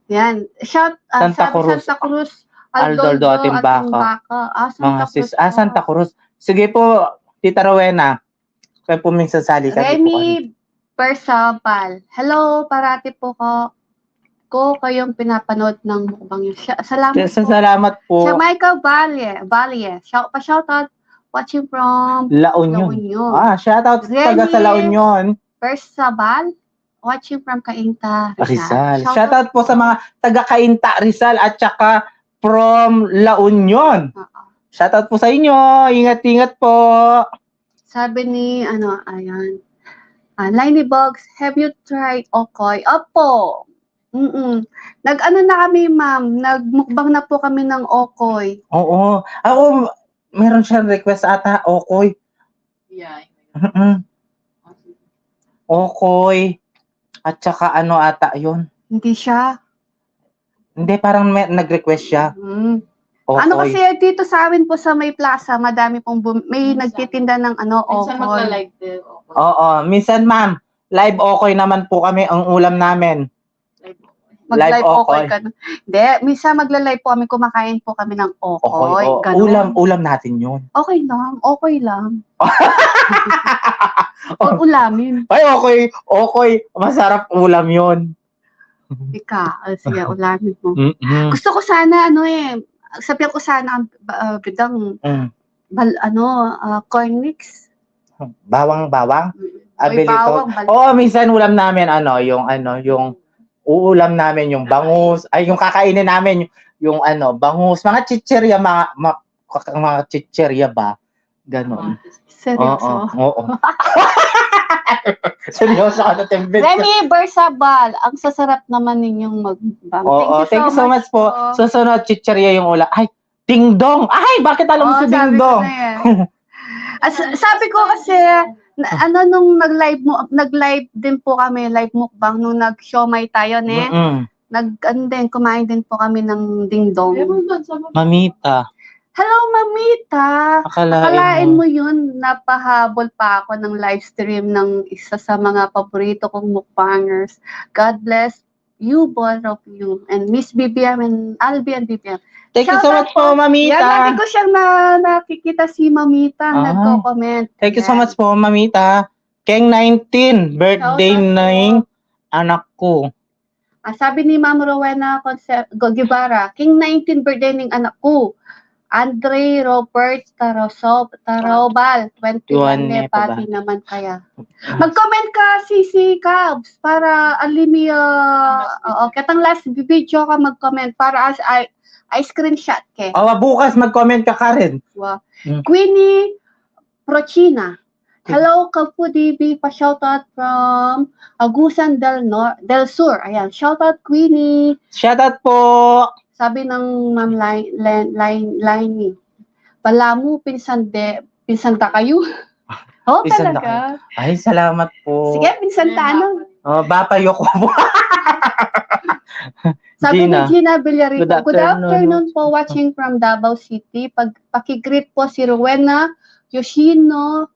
S2: Yan.
S1: Santa Cruz.
S2: Santa Cruz.
S1: Aldoldo Atimbaka.
S2: Santa Cruz. po.
S1: Santa Cruz. Sige po, Tita Rowena. Kayo po minsan sali kami po kami.
S2: Remy Persabal. Hello, parati po ko kayong pinapanood ng mukbang yun. Salamat po.
S1: Salamat po.
S2: Sa Michael Valle. Shoutout watching from
S1: La
S2: La
S1: Union.
S2: Union.
S1: Shoutout taga sa La Union.
S2: Persabal, watching from Cainta,
S1: Rizal. Shoutout po sa mga taga Cainta, Rizal at saka from La Union. Shoutout po sa inyo. Ingat-ingat po.
S2: Sabi ni, ayan. Liney Bugs, have you tried Okoy? Opo. Nag-ano na kami, ma'am. Nagmukbang na po kami ng Okoy.
S1: Oo. Ako, meron siyang request ata, Okoy.
S3: Yeah.
S1: Okoy. At saka ano ata yun?
S2: Hindi siya.
S1: Hindi, parang nag-request siya. Okoy.
S2: Ano kasi dito sa amin po sa may plaza, madami pong may nagtitinda ng ano,
S3: Minsan
S2: okoy.
S3: magla-live din. Okay.
S1: Oo. Minsan, ma'am, live okoy naman po kami ang ulam namin.
S2: Mag-live
S1: live okoy.
S2: okoy ka. Hindi, minsan magla-live po kami, kumakain po kami ng
S1: Okoy.
S2: okoy.
S1: Oh,
S2: Ganun.
S1: ulam natin yun.
S2: Okay lang, okay lang. Huwag ulamin.
S1: Ay, okoy. Masarap ulam yun.
S2: Ika, sige, ulamin mo.
S1: Mm-mm.
S2: Gusto ko sana, sabihan ko sana, bidang,
S1: Mm.
S2: corn mix.
S1: Bawang.
S2: Oy, bawang,
S1: Oo, minsan ulam namin, yung uulam namin, yung bangus, ay, yung kakainin namin, yung bangus, mga chichirya, mga chichirya ba? Ganon.
S2: Seryoso.
S1: Oo. Seryoso ka na, Tembet.
S2: Remy Bersabal, ang sasarap naman ninyong magbang.
S1: Oo, thank you so much po. Susunod, chichirya yung ulam. Ay, Ding Dong! Ay, bakit alam mo si Ding Dong?
S2: Sabi ko kasi, nung nag-live din po kami, live mukbang, nung nag-siomay tayo, kumain din po kami ng Ding Dong.
S1: Mamita.
S2: Hello, Mamita! Akalain mo yun, napahabol pa ako ng live stream ng isa sa mga paborito kong mukbangers. God bless you, both of you, and Miss BBM and Albi and BBM.
S1: Thank you so much po, Mamita.
S2: Yan, lagi ko siyang nakikita si Mamita, nagko-comment.
S1: Thank you so much po, Mamita. Keng 19, birthday ng anak ko.
S2: Sabi ni Ma'am Rowena Guevara, King 19 birthday ng anak ko. Andre Robert Tarobal, 21 pati naman kaya. Mag-comment ka, CC Cubs, para alimia, katang last video ka mag-comment, para I screenshot ke.
S1: Bukas mag-comment ka rin.
S2: Wow. Queenie Prochina. Hello, Kapu DB, pa-shoutout from Agusan del Sur. Ayan, shoutout Queenie.
S1: Shoutout po.
S2: Sabi ng Ma'am Lainey, Palamu, pinsan ta kayo? Oh,
S1: Pinsan
S2: talaga?
S1: Ay, salamat po.
S2: Sige, pinsan ta ano?
S1: Bapayo ko po.
S2: Sabi
S1: Gina.
S2: ni Gina Villarico,
S1: Good
S2: good afternoon po, watching from Davao City. Pakigreet po si Rowena Yoshino,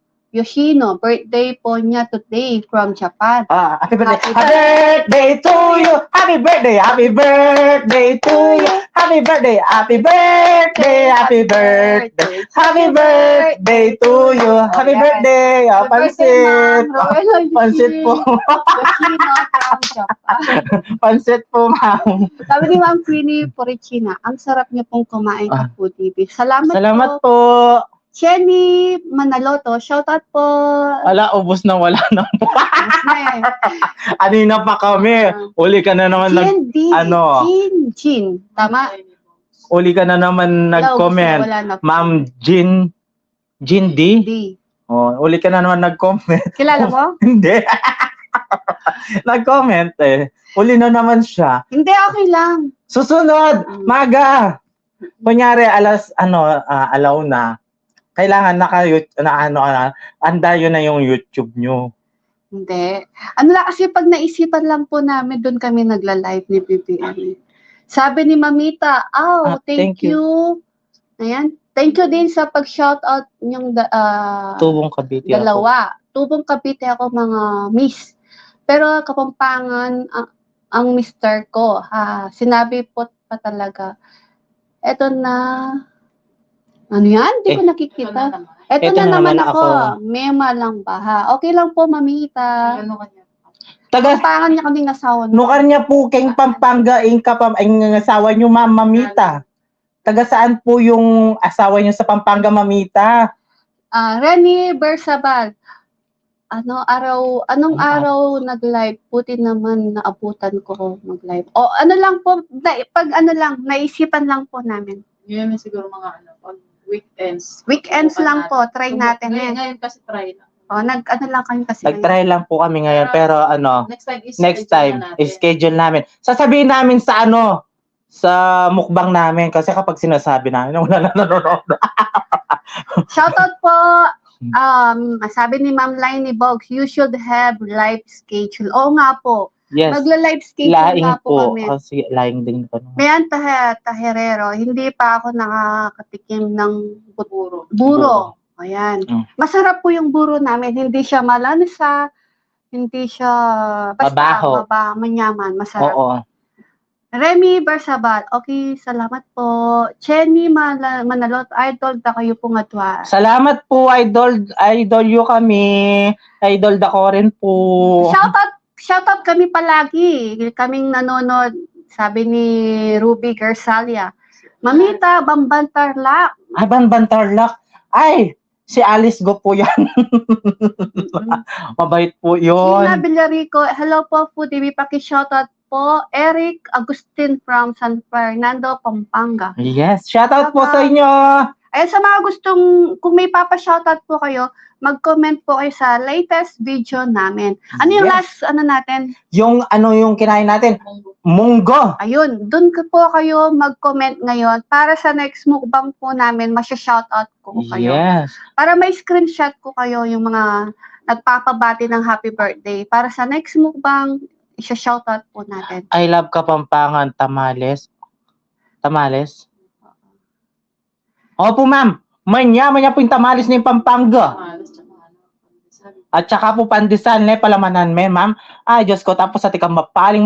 S2: birthday po niya today from Japan.
S1: Happy birthday. Happy birthday to you. Happy birthday. Happy birthday to you. Happy birthday. Happy birthday. Happy birthday. Happy birthday to you. Happy birthday. Pansit. Pansit po.
S2: Yoshino from Japan.
S1: Pansit po, ma'am.
S2: Sabi ni Ma'am Queenie Poricina, ang sarap niyo pong kumain sa Food TV. Salamat
S1: po.
S2: Jenny Manaloto, shoutout po.
S1: Wala, ubos na, wala na po. Anina pa kami. Uli ka na naman
S2: Jin. Tama?
S1: Uli ka na naman nag-comment. Ma'am Jin D? Uli ka na naman nag-comment.
S2: Kilala mo?
S1: Hindi. Nag-comment Uli na naman siya.
S2: Hindi, okay lang.
S1: Susunod, maga. Kunyari, alaw na. Kailangan andayo na yung YouTube nyo.
S2: Hindi. Ano lang kasi pag naisipan lang po namin, doon kami nagla-live ni BBM. Sabi ni Mamita, thank you. Ayan. Thank you din sa pag-shoutout yung
S1: Tubong Cavite
S2: dalawa. Tubong Cavite ako mga miss. Pero Kapampangan ang mister ko. Sinabi po pa talaga. Eto na. Ano yan? Hindi ko nakikita. Ito na naman ako. Mema lang ba? Okay lang po, Mamita. Kapampangan niya kaming asawa.
S1: Nukar niya po keng Pampanga ang asawa niyo, Ma'am Mamita. Taga saan po yung asawa niyo sa Pampanga, Mamita?
S2: Remy Bersabal. Anong araw nag-live? Puti naman naabutan ko mag-live. Naisipan lang po namin.
S3: Yun siguro mga pag weekends.
S2: Weekends lang po, try natin
S3: Ngayon kasi try lang.
S2: Lang kami kasi.
S1: Nag-try lang po kami ngayon, pero next time, schedule namin. Sasabihin namin sa mukbang namin, kasi kapag sinasabi namin, wala na nanonood.
S2: Shoutout po, Sabi ni Ma'am Lainey Bogs, you should have live schedule. Oo nga po.
S1: Yes.
S2: Magla-live schedule
S1: Laing
S2: nga po
S1: po.
S2: kami.
S1: Sige, laing din po.
S2: Mayan Taherero, hindi pa ako nakakatikim ng
S3: Buro.
S2: buro. Ayan.
S1: Mm.
S2: Masarap po yung buro namin. Hindi siya malansa, hindi siya
S1: Mabaho.
S2: manyaman, masarap.
S1: Oo.
S2: Remy Barsabal, okay, salamat po. Chenny Manalot, idol da kayo po nga tuwa.
S1: Salamat po, idol. Idol yo kami. Idol da ko rin po.
S2: Shoutout kami palagi. Kaming nanonood, sabi ni Ruby Garsalia. Mamita, Bambantarlak.
S1: Ay, Bantarlak. Ay, si Alice Go po yan. Mabait po
S2: Gina
S1: yun.
S2: Villarico, hello po, Foodie. Paki-shoutout po. Eric Agustin from San Fernando, Pampanga.
S1: Yes, shoutout po sa inyo.
S2: Ayun, sa mga gustong, kung may papa-shoutout po kayo, mag-comment po kayo sa latest video namin. Ano yung
S1: Yes.
S2: last, natin?
S1: Yung yung kinain natin, munggo.
S2: Ayun, dun po kayo mag-comment ngayon para sa next mukbang po namin, masya-shoutout ko kayo.
S1: Yes.
S2: Para may screenshot ko kayo yung mga nagpapabati ng happy birthday. Para sa next mukbang, isya-shoutout po natin.
S1: I love Kapampangan, tamales. Tamales? Opo, ma'am. Manya po yung tamales ng Pampanga.
S3: Malas, tsaka ano, pandesal.
S1: At saka po pandesal na palamanan men, ma'am. Ay, Diyos ko, tapos sa tika mapalin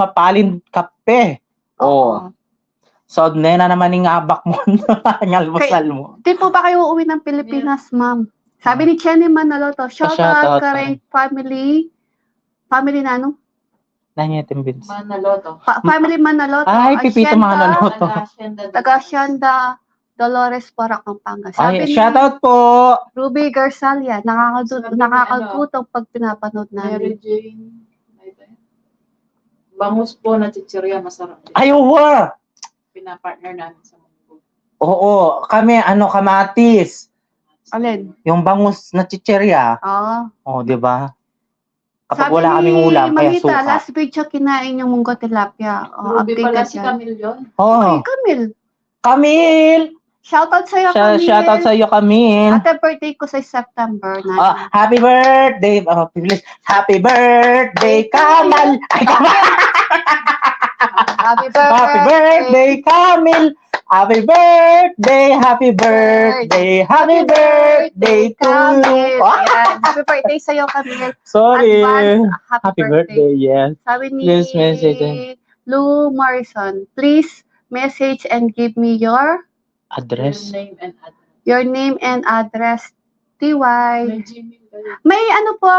S1: kape. Oh. So, na naman yung abak mo. Ngalmusal mo.
S2: Di po ba kayo uuwi ng Pilipinas, ma'am? Sabi ni Chenny Manaloto, shoutout
S1: Shoutout,
S2: ka rin family. Family na ano?
S1: Nanyatin, Vince.
S3: Manaloto.
S2: Family Manaloto.
S1: Ay, Pipito
S2: Hacienda,
S1: Manaloto.
S2: Taga-Hacienda, Dolores Porac, Pampanga. Sabi
S1: Ay,
S2: ni
S1: shoutout po.
S2: Ruby Garsalia,
S3: Sabi ni
S2: nakakagutong pag pinapanood
S3: Mary
S2: namin.
S3: Jane. Ano ba yun? Bangus po na chichirya, masarap din.
S1: Ay, uwa.
S3: Pinapartner namin sa munggo.
S1: Oo, kami, kamatis.
S2: Alin?
S1: Yung bangus na chicherya.
S2: Oo.
S1: Oh, di ba? Kapag wala kaming ulam, kaya
S2: Mamita,
S1: suka.
S2: last video kinain yung munggo tilapia.
S3: Ruby pala si
S2: yan.
S3: Camille yun.
S1: Oh,
S2: Ay, Camille.
S1: Camille!
S2: Shoutout sa'yo, Camille.
S1: Shoutout sa iyo, Camille.
S2: Ate, birthday ko sa September 9.
S1: Oh, happy birthday. Oh, please. Happy birthday, Kamal. Ay, Kamal.
S2: Happy birthday.
S1: Happy birthday, Camille. Happy birthday, happy birthday, happy birthday to you.
S2: Camille.
S1: Ah,
S2: Ayan. Happy birthday sa'yo, Camille.
S1: sorry.
S2: Advance,
S1: Happy birthday, yes.
S2: Sabi ni
S1: Please message.
S2: Lou Morrison, please message and give me your
S1: Address.
S2: your name and address. TY.
S3: May Gmail kayo.
S2: May ano po,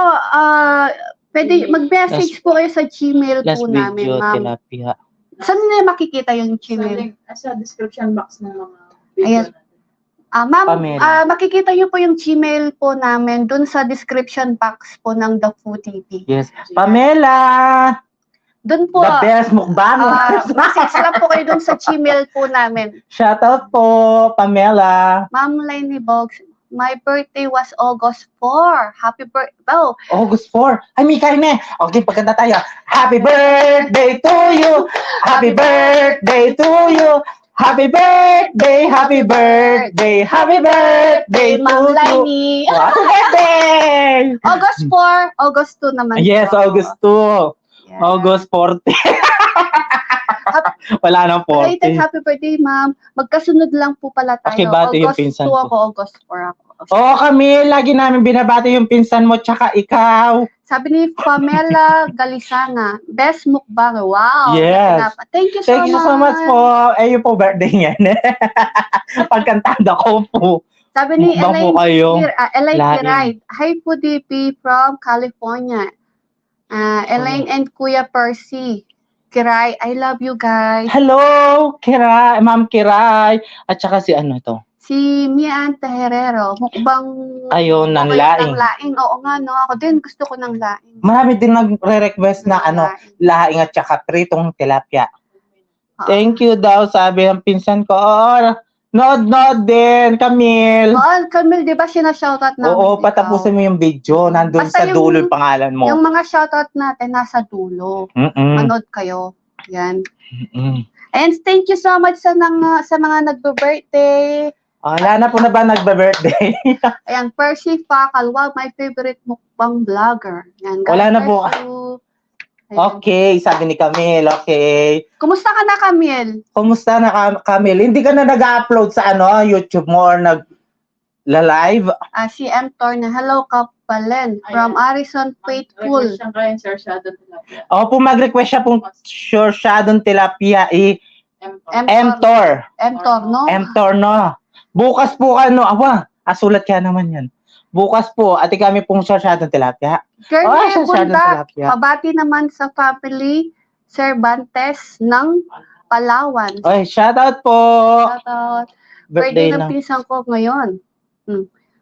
S2: pwede mag-message po kayo sa Gmail
S1: Last
S2: po namin,
S1: video,
S2: ma'am.
S1: tilapia.
S2: Saan nila makikita yung
S3: Sa
S2: Gmail?
S3: link, sa description box ng mga video
S2: Ayan.
S3: natin.
S2: Ma'am,
S1: Pamela.
S2: makikita niyo po yung Gmail po namin dun sa description box po ng The Food TV.
S1: Yes. Pamela!
S2: Dun po,
S1: The best mukbang.
S2: message lang po kayo dun sa Gmail po namin.
S1: Shoutout po, Pamela.
S2: Ma'am Lainey Bogs, my birthday was August 4. Happy birthday. Oh,
S1: August 4. Ay, may kain na. Okay, pagkanta tayo. Happy birthday to you. Happy birthday to you. Happy birthday, happy birthday, happy birthday to
S2: Ma'am
S1: you.
S2: Lainey.
S1: Happy birthday!
S2: August 4, August 2 naman
S1: Yes,
S2: po.
S1: August 2.
S2: Yes.
S1: August 40. Wala nang
S2: Belated
S1: 40.
S2: happy birthday, ma'am. Magkasunod lang po pala tayo.
S1: Pakibati yung
S2: August
S1: pinsan
S2: 2
S1: ko.
S2: ako, August 4 ako.
S1: Oo, kami, lagi namin binabati yung pinsan mo tsaka ikaw.
S2: Sabi ni Pamela Galisana, best mukbang. Wow.
S1: Yes.
S2: Thank you so
S1: Thank you so much po. Eh, yung po birthday niyan. Pagkantanda ko po.
S2: Sabi ni
S1: Mukbang po
S2: Elaine,
S1: kayo.
S2: Elaine
S1: Lain.
S2: Kiray. Hi po, DP from California. Elaine and Kuya Percy. Kiray, I love you guys.
S1: Hello, Kiray, Ma'am Kiray. At saka si ano to?
S2: Si Mian Teherero, mukbang
S1: Ayun, ng
S2: okay,
S1: laing.
S2: ng laing. Oo nga, no? Ako din, gusto ko ng laing.
S1: Marami din nagre-request na
S2: Ng
S1: ano,
S2: laing.
S1: laing at saka pritong tilapia.
S2: Oo.
S1: Thank you daw, sabi ng pinsan ko. Oo, nod din, Camille.
S2: Oh, Camille, di ba sinashoutout namin?
S1: Oo,
S2: ikaw?
S1: patapusin mo yung video. Nandun
S2: Basta
S1: sa
S2: yung-
S1: dulo yung pangalan mo.
S2: Yung mga shoutout natin nasa dulo.
S1: Mm-mm.
S2: Manood kayo. Yan.
S1: Mm-mm.
S2: And thank you so much sa mga nagbe-birthday.
S1: Wala na po na ba nagba-birthday?
S2: Ayan, Percy Fakal. Wow, my favorite mukbang vlogger. Yan,
S1: Wala na po.
S2: Ayan.
S1: Okay, sabi ni Camille, okay.
S2: Kumusta ka na, Camille?
S1: Kumusta na Camille? Hindi ka na nag-upload sa YouTube mo or nag-live?
S2: Si M. Torna. Hello, Kapalen. From Arison Faithful.
S3: Request siyang kaya Sir Shadow Tilapia.
S1: Opo, mag-request siya pong Sure Shadow Tilapia
S2: M-Tor.
S1: M-Tor.
S2: no?
S1: M-Tor, no? Bukas po sulat kaya naman yan. Bukas po, ati kami pong Sure Shadow Tilapia.
S2: Colonel
S1: Sure Shadow
S2: Bunda,
S1: Tilapia.
S2: pabati naman sa family Cervantes ng Palawan.
S1: Oy, shoutout po.
S2: Shoutout. Birthday ng pinsan ko ngayon.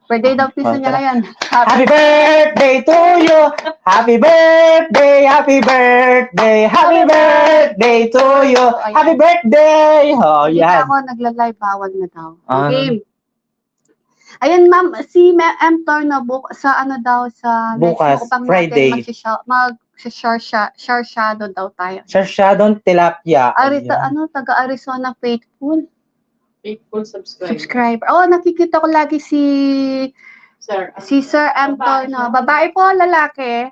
S2: Birthday ng pinsan niya ngayon.
S1: Happy birthday to you! Happy birthday! Happy birthday! Happy birthday to you! Happy birthday! Oh,
S2: Hindi
S1: yan.
S2: ako nagla-live, bawal na daw.
S1: Ah.
S2: Game. Ayan, ma'am, si M. Torna sa sa
S1: Bukas,
S2: next mukbang
S1: Friday.
S2: Share shadow daw tayo.
S1: Sir Shadow Tilapia.
S2: Arita, taga Arizona Faithful
S3: Faithful subscriber.
S2: subscriber. Nakikita ko lagi si Sir M. Torna. Babae po, lalaki.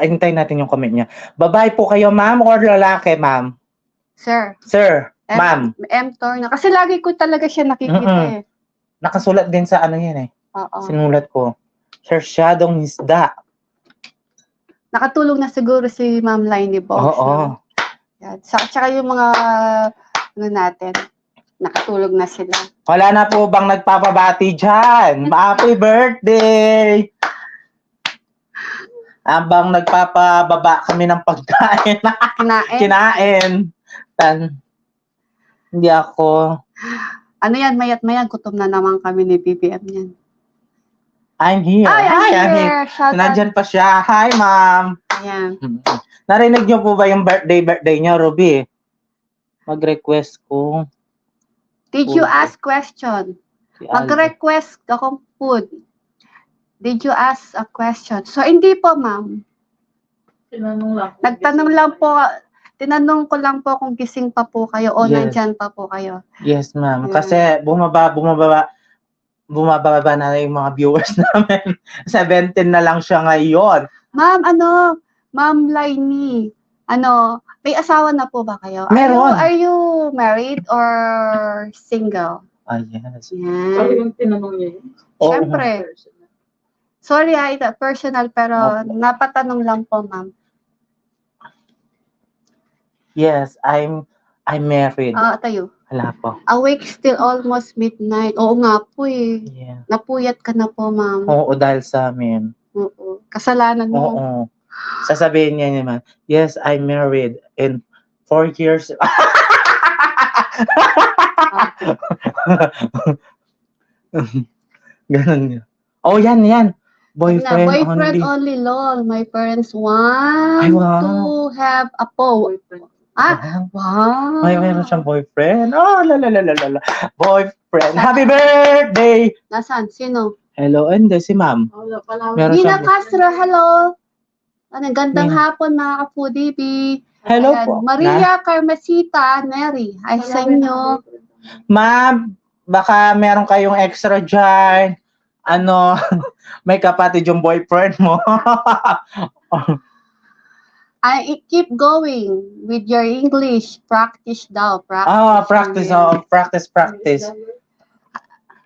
S1: Hintayin natin yung comment niya. Babae po kayo, ma'am, or lalaki, ma'am?
S2: Sir.
S1: Sir, ma'am.
S2: M. Torna. Kasi lagi ko talaga siya nakikita eh.
S1: Nakasulat din sa yan eh.
S2: Oo.
S1: Sinulat ko. Sir Shadow Isda.
S2: Nakatulong na siguro si Ma'am Lainey Box.
S1: Oo.
S2: Yan. Tsaka yung mga natin, nakatulog na sila.
S1: Wala na po bang nagpapabati dyan? Happy birthday! Abang nagpapababa kami ng pagkain. Kinain. Hindi ako.
S2: Ano yan, mayat-mayat, gutom na naman kami ni BBM yan.
S1: I'm here.
S2: I'm
S1: here.
S2: here. Shout out.
S1: Nandyan pa siya. Hi, ma'am.
S2: Ayan.
S1: Narinig niyo po ba yung birthday niya, Ruby? Mag-request ko.
S2: Did you ask question? Mag-request akong food. Did you ask a question? So, hindi po, ma'am. Tinanong ko lang po kung gising pa po kayo o nandyan pa po kayo.
S1: Yes, ma'am. Kasi bumababa na yung mga viewers namin. 17 na lang siya ngayon.
S2: Ma'am, Ma'am Lainey, may asawa na po ba kayo?
S1: Meron.
S2: Are you married or single?
S1: Yes.
S3: Sorry
S2: Yan.
S3: yung tinanong niya yun.
S2: Siyempre. Sorry personal, pero napatanong lang po, ma'am.
S1: Yes, I'm married.
S2: Tayo.
S1: Wala po.
S2: Awake still almost midnight. Oo nga po eh.
S1: Yeah.
S2: Napuyat ka na po, ma'am.
S1: Oo, dahil sa amin.
S2: Oo. Kasalanan mo.
S1: Oo. Sasabihin niya naman, yes, I'm married in 4 years. Ganun niya. Oh, yan. Boyfriend
S2: only, lol. My parents want
S1: Ay, wow.
S2: to have a boyfriend. Wow.
S1: Meron siyang boyfriend. Oh, la. Boyfriend. Happy birthday!
S2: Nasaan? Sino?
S1: Hello, hindi, si ma'am. Meron
S2: Gina
S1: siyang-
S2: Castro, hello. Gandang hapon, mga ka-foodie.
S1: Hello
S2: Ayan,
S1: po.
S2: Maria Carmesita Neri. Ay, sa inyo.
S1: Ma'am, baka meron kayong extra dyan. May kapatid yung boyfriend mo.
S2: I keep going with your English. Practice daw.
S1: Practice.
S2: Okay.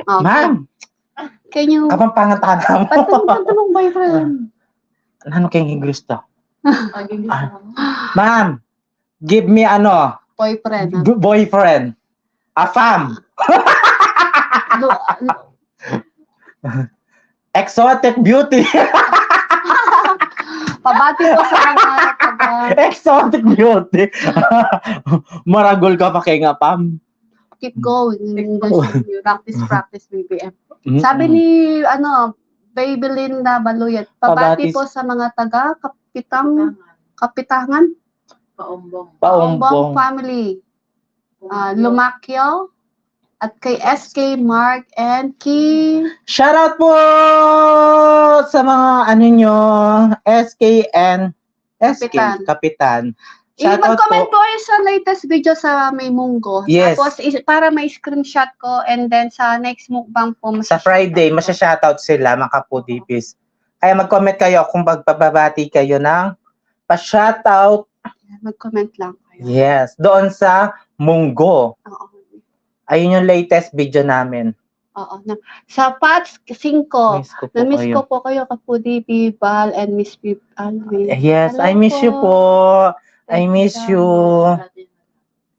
S1: Ma'am,
S2: Can you...
S1: kapang pangantana mo.
S2: Ba't mong boyfriend?
S1: Ano kayong English to? Ma'am, give me
S2: Boyfriend.
S1: boyfriend. A fam. Exotic beauty.
S2: Pabati ko sa mga
S1: Exotic beauty. Maragol ka pa kay nga, Pam.
S2: keep going. Practice, BBM.
S1: Mm-mm.
S2: Sabi ni, Baby Linda Baluyat, pabati
S1: Pabatis.
S2: po sa mga Kapitangan,
S3: Paumbong.
S2: family, Lumakyo, at kay SK, Mark, and Key.
S1: Shoutout po sa mga nyo, SK and SK,
S2: Kapitan.
S1: Kapitan. Shoutout
S2: Mag-comment
S1: po.
S2: po kayo sa latest video sa May Munggo.
S1: Yes.
S2: Tapos, para may screenshot ko and then sa next mukbang po.
S1: Sa Friday, masya-shoutout sila, mga kapudibis. Kaya mag-comment kayo kung magbabati kayo ng pa-shoutout.
S2: Mag-comment lang kayo.
S1: Yes, doon sa Munggo.
S2: Oo.
S1: Ayun yung latest video namin.
S2: Oo. Sa Pats 5,
S1: Miss ko po
S2: na-miss
S1: kayo.
S2: ko po kayo, Kapudi, Bibal, and Miss Alvin.
S1: Yes,
S2: Hello
S1: I miss you po. I
S2: Thank you
S1: miss
S2: so
S1: you.
S3: Dati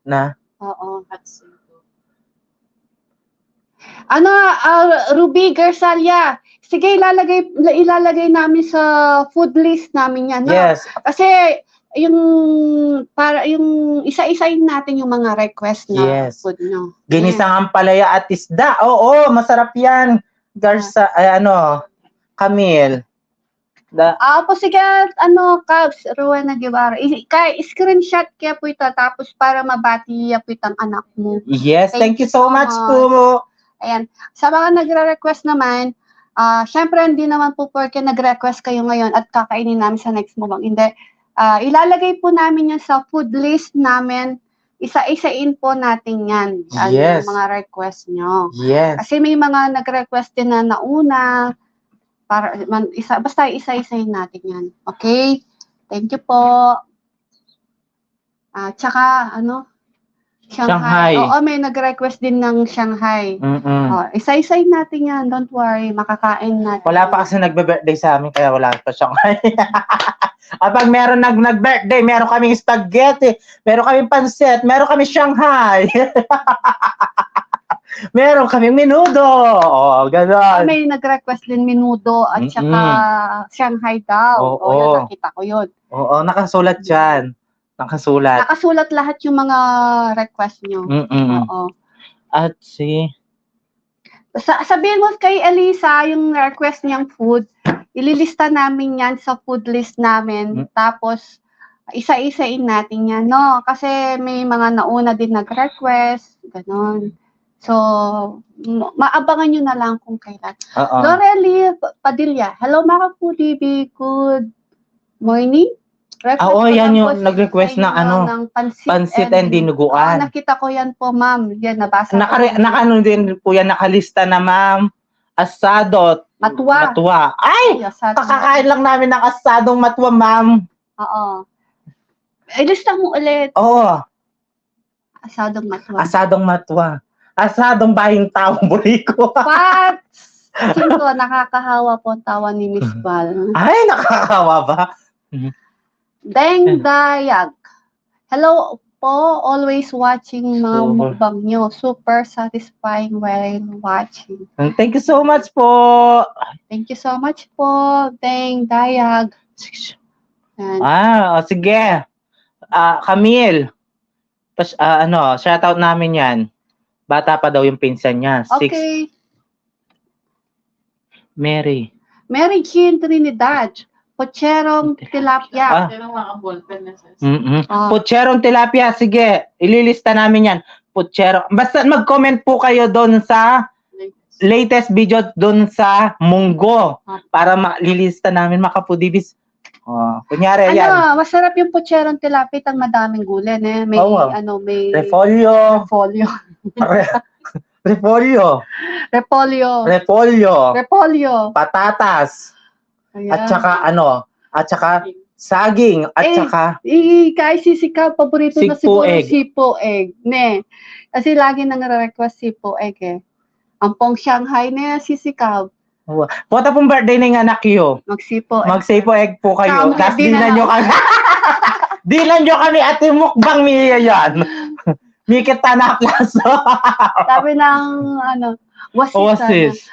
S1: Na?
S2: Oo.
S3: at 5.
S2: Ano, Ruby Garsalia, sige, ilalagay namin sa food list namin yan. No?
S1: Yes.
S2: Kasi, yung isa-isayin natin yung mga request na
S1: Yes.
S2: food nyo.
S1: Ginisang ampalaya at isda. Oo, masarap yan. Garsa, Camille.
S2: Po sige, Cabs, Rowena Guevara. Screenshot kaya po ito, tapos para mabati po itang anak mo.
S1: Yes, thank you so much po.
S2: Ayan. Sa mga nagre-request naman, syempre hindi naman po porque nag-request kayo ngayon at kakainin namin sa next mukbang. Hindi. Ilalagay po namin yan sa food list namin. Isa-isain po natin yan.
S1: Yes.
S2: Yung mga request nyo.
S1: Yes.
S2: Kasi may mga nag-request din na nauna. Basta isa-isahin natin yan. Okay? Thank you po. Tsaka, Shanghai. Oo, may nag-request din ng Shanghai. Isa-isahin natin yan. Don't worry. Makakain natin.
S1: Wala pa kasi nagbe-birthday sa amin, kaya wala pa Shanghai. Pag meron nag-birthday, meron kaming spaghetti, meron kaming pansit, meron kaming Shanghai. Meron kaming menudo. Oh, gano'n.
S2: May nag-request din menudo at saka Shanghai daw.
S1: Oo.
S2: Yan, nakita ko yun.
S1: Oo, nakasulat dyan. Nakasulat.
S2: Nakasulat lahat yung mga request nyo. Oo.
S1: At
S2: Sabihin mo kay Elisa yung request niyang food. Ililista namin yan sa food list namin. Tapos, isa-isain natin yan, no? Kasi may mga nauna din nag-request. Ganon. So, maabangan nyo na lang kung kailan. Lorely Padilla. Hello mga foodie. Good morning.
S1: Yan yung nag-request ng pansit and dinuguan.
S2: Nakita ko yan po, ma'am. Yan, nabasa ko.
S1: Din po yan, nakalista na, ma'am. Asado. Matwa. Ay! Kakakain lang namin ng asadong matwa, ma'am.
S2: Oo. Ilista mo ulit.
S1: Oo.
S2: Asadong matwa.
S1: Asadong matwa. Asadong bahing tao, buriko.
S2: Pats! 5, nakakahawa po ang tawa ni Miss Val.
S1: Ay, nakakahawa ba?
S2: Deng Dayag. Hello po, always watching mga mukbang nyo. Super satisfying while watching.
S1: Thank you so much po.
S2: Thank you so much po, Deng Dayag.
S1: Sige. Camille. Shoutout namin yan. Bata pa daw yung pinsan niya.
S2: Okay.
S1: Mary
S2: Jean Trinidad. Pocherong tilapia.
S1: Pocherong tilapia. Sige, ililista namin yan. Pocherong. Basta mag-comment po kayo doon sa latest video doon sa Munggo para malilista namin mga kapudibis. Kunyari yan.
S2: Masarap yung pocherong tilapia ang madaming gulay. May may
S1: repolyo. Repolyo. Patatas.
S2: Ayan.
S1: At saka saging. At saka
S2: kay sisikaw, paborito na siguro sipo egg. Kasi lagi nang request sipo egg Ang pong Shanghai na sisikaw.
S1: Puta pong birthday ng anak ko. Magsipo egg po kayo. Tapos dinan nyo kami. Dinan nyo kami at yung mukbang niya yan. Mikit tanak laso.
S2: Sabi ng wasis.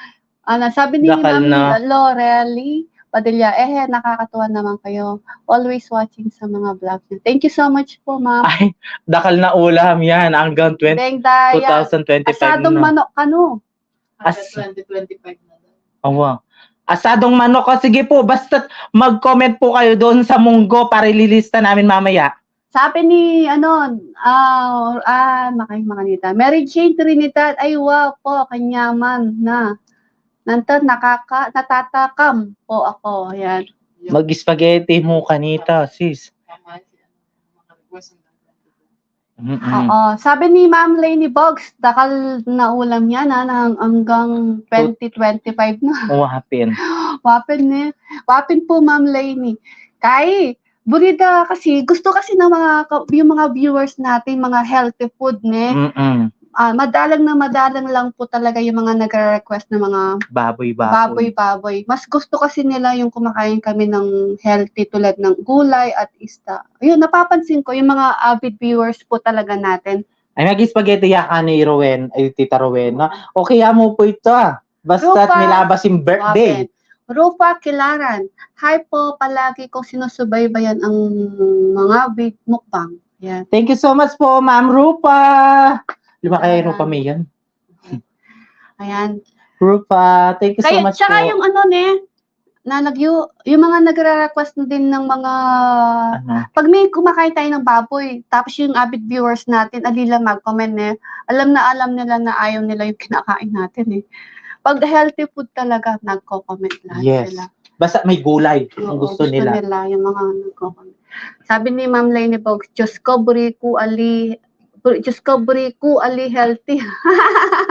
S2: Sabi ni Ma'am Lorely Padilla, nakakatuwa naman kayo. Always watching sa mga vlog niyo. Thank you so much po, ma'am.
S1: Ay, dakal na ulam yan hanggang 2025
S2: Asadong manok kano.
S3: 2025 na daw.
S1: Wow. Asadong manok. Sige po, basta mag-comment po kayo doon sa Munggo para ililista namin mamaya.
S2: Sabi ni, makanita. Mary Jane Trinidad, ay wow po, kanyaman na. Nanto, natatakam po ako. Ayan.
S1: Mag-spaghetti mo kanita, sis.
S3: request nila.
S2: Oo. Sabi ni Ma'am Lainey Boggs, dakal na ulam niya na hanggang 2025 na.
S1: Wapin.
S2: Wapin eh. Wapin po, Ma'am Lainey. Kay, burida kasi, gusto kasi ng yung mga viewers natin, mga healthy food, ne? Madalang lang po talaga yung mga nagre-request ng mga baboy. Mas gusto kasi nila yung kumakain kami ng healthy tulad ng gulay at isda. Ayun, napapansin ko yung mga avid viewers po talaga natin.
S1: Ay, mag-spaghetti yaka ni Rowen, ay Tita Rowena. Okay mo po ito Basta
S2: Rupa,
S1: nilabas yung birthday.
S2: Rupa Kilaran. Hi po, palagi kong sinusubaybayan ang mga big mukbang. Yan.
S1: Thank you so much po, Ma'am Rupa. Lima kay Rupa May yan.
S2: Ayan.
S1: Rupa, thank you so much
S2: Tsaka
S1: po.
S2: yung yung mga nagre-request din ng mga pag may kumakain tayo ng baboy, tapos yung avid viewers natin, alila mag-comment alam nila na ayaw nila yung kinakain natin Pag healthy food talaga, nagko-comment lahat sila.
S1: Basta may gulay kung gusto nila.
S2: Yung mga nagko-comment. Sabi ni Ma'am Lainey Boggs, Diyos ko, buri ko ali healthy.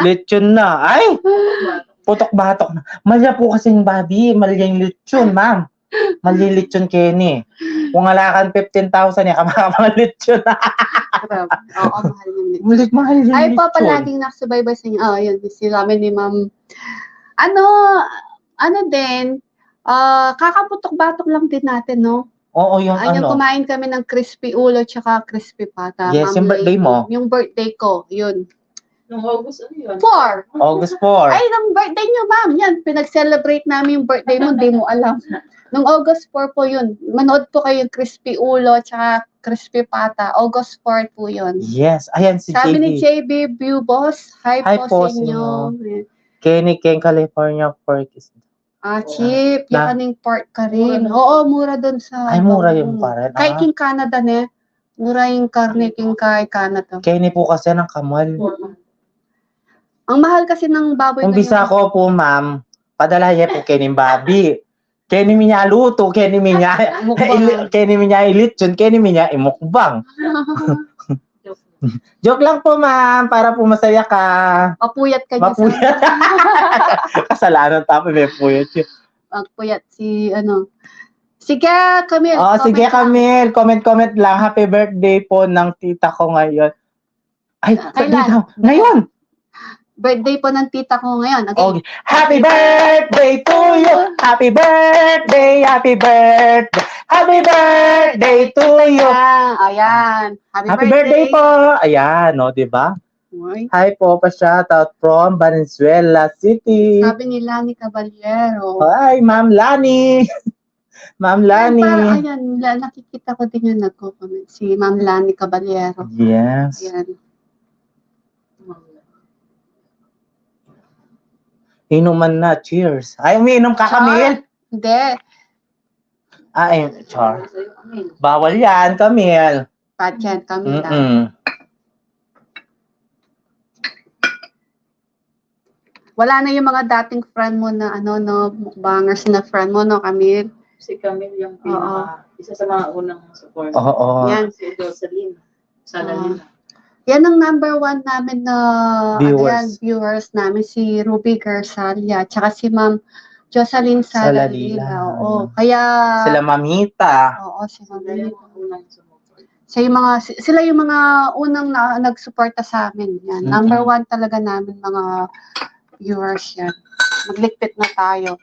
S1: Lechon na. Ay! Putok-batok na. Malya po kasing babi. Malya yung lechon, ma'am. Malya yung lechon, Kenny. Kung alakan 15,000 kamakamga lechon.
S2: Oo, mahal yung lechon.
S1: Mahal yung lechon.
S2: Ay po, palaging nakasubaybay sa inyo. Yun, sinabi ni Ma'am. Din, kakaputok-batok lang din natin, no?
S1: Oo, yung
S2: Yung kumain kami ng crispy ulo tsaka crispy pata.
S1: Yes, yung birthday mo.
S2: Yung birthday ko, yun.
S3: Nung August, ano yun?
S2: 4.
S1: August 4.
S2: Ay, nung birthday nyo, ma'am. Yan, pinag-celebrate namin yung birthday mo, hindi mo alam. Nung August 4 po yun. Manood po kayo yung crispy ulo tsaka crispy pata. August 4 po yun.
S1: Yes, ayan si
S2: Sabi
S1: JB.
S2: ni JB View Boss, hi po sa inyo.
S1: Kenny Ken California Pork is
S2: Cheap. Yung pork ka rin. Oo, mura dun sa...
S1: Ay, mura yung parin.
S2: Kay King Canada, mura yung karne King kay Canada.
S1: Kenny po kasi ng kamal.
S2: Ang mahal kasi ng baboy.
S1: Kung bisa ko po, ma'am, padala niya po Kenny Babi. Kenny minya luto, Kenny minya ilitson, Kenny minya imukbang. Joke lang po, ma'am, para po masaya ka.
S2: Mapuyat ka dyan.
S1: Mapuyat. Kasalanan tapos may puyat yun.
S2: Magpuyat Sige, Camille.
S1: Sige, Camille. Comment lang. Happy birthday po ng tita ko ngayon. Ay,
S2: kailan?
S1: Ngayon.
S2: Birthday po ng tita ko ngayon.
S1: Okay. Happy birthday to you. Happy birthday. Happy birthday. Happy birthday to you.
S2: Ayan.
S1: Happy birthday po. Ayan, di ba? Hi po, pa-shoutout from Valenzuela City.
S2: Sabi ni Lani Caballero.
S1: Hi, Ma'am Lani. Ma'am Lani.
S2: Ayan, nakikita ko din yung nagko-comment. Si Ma'am Lani Caballero.
S1: Yes.
S2: Ayan.
S1: Inuman na. Cheers. Ay, umiinom ka, Camille?
S2: Hindi.
S1: Char. Bawal yan, Camille.
S2: Bad yan, Camille. Wala na yung mga dating friend mo na mukbangers na friend mo, no, Camille?
S3: Si Camille yung isa sa mga unang support.
S1: Oo.
S2: Yan.
S3: Si Jocelyn. Salalina.
S2: Yan ang number 1 namin na
S1: viewers
S2: namin, si Ruby Garzalia, tsaka si Ma'am Jocelyn Salalila. Oo. Kaya...
S1: Sila Mamita.
S2: Oo, si Mamita. Sila yung mga unang nagsuporta sa amin. Yan. Number 1 talaga namin mga viewers yan. Maglikpit na tayo.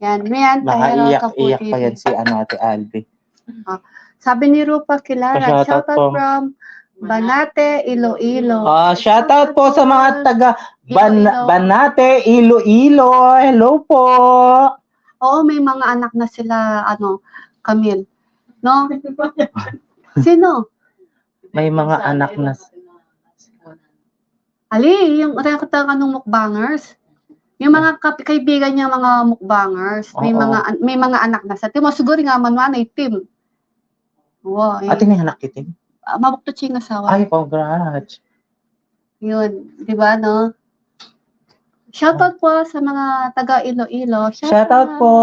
S2: Yan.
S1: Nakaiyak pa yan si Ate Albi.
S2: Sabi ni Rupa Kilara, shout out from Banate, Iloilo.
S1: Shoutout po sa mga taga Banate, Iloilo. Hello po.
S2: Oo, may mga anak na sila, Camille. No? Sino?
S1: May mga anak na.
S2: Ali, yung rekota ng mukbangers. Yung mga kaibigan niya, mga mukbangers. May mga anak na sa team. Siguro nga manwanay team. Wow.
S1: Ate may anak itim?
S2: Mabukto ching asawa.
S1: Ay, congrats.
S2: Yun, di ba, no? Shoutout po sa mga taga Iloilo.
S1: Shoutout po.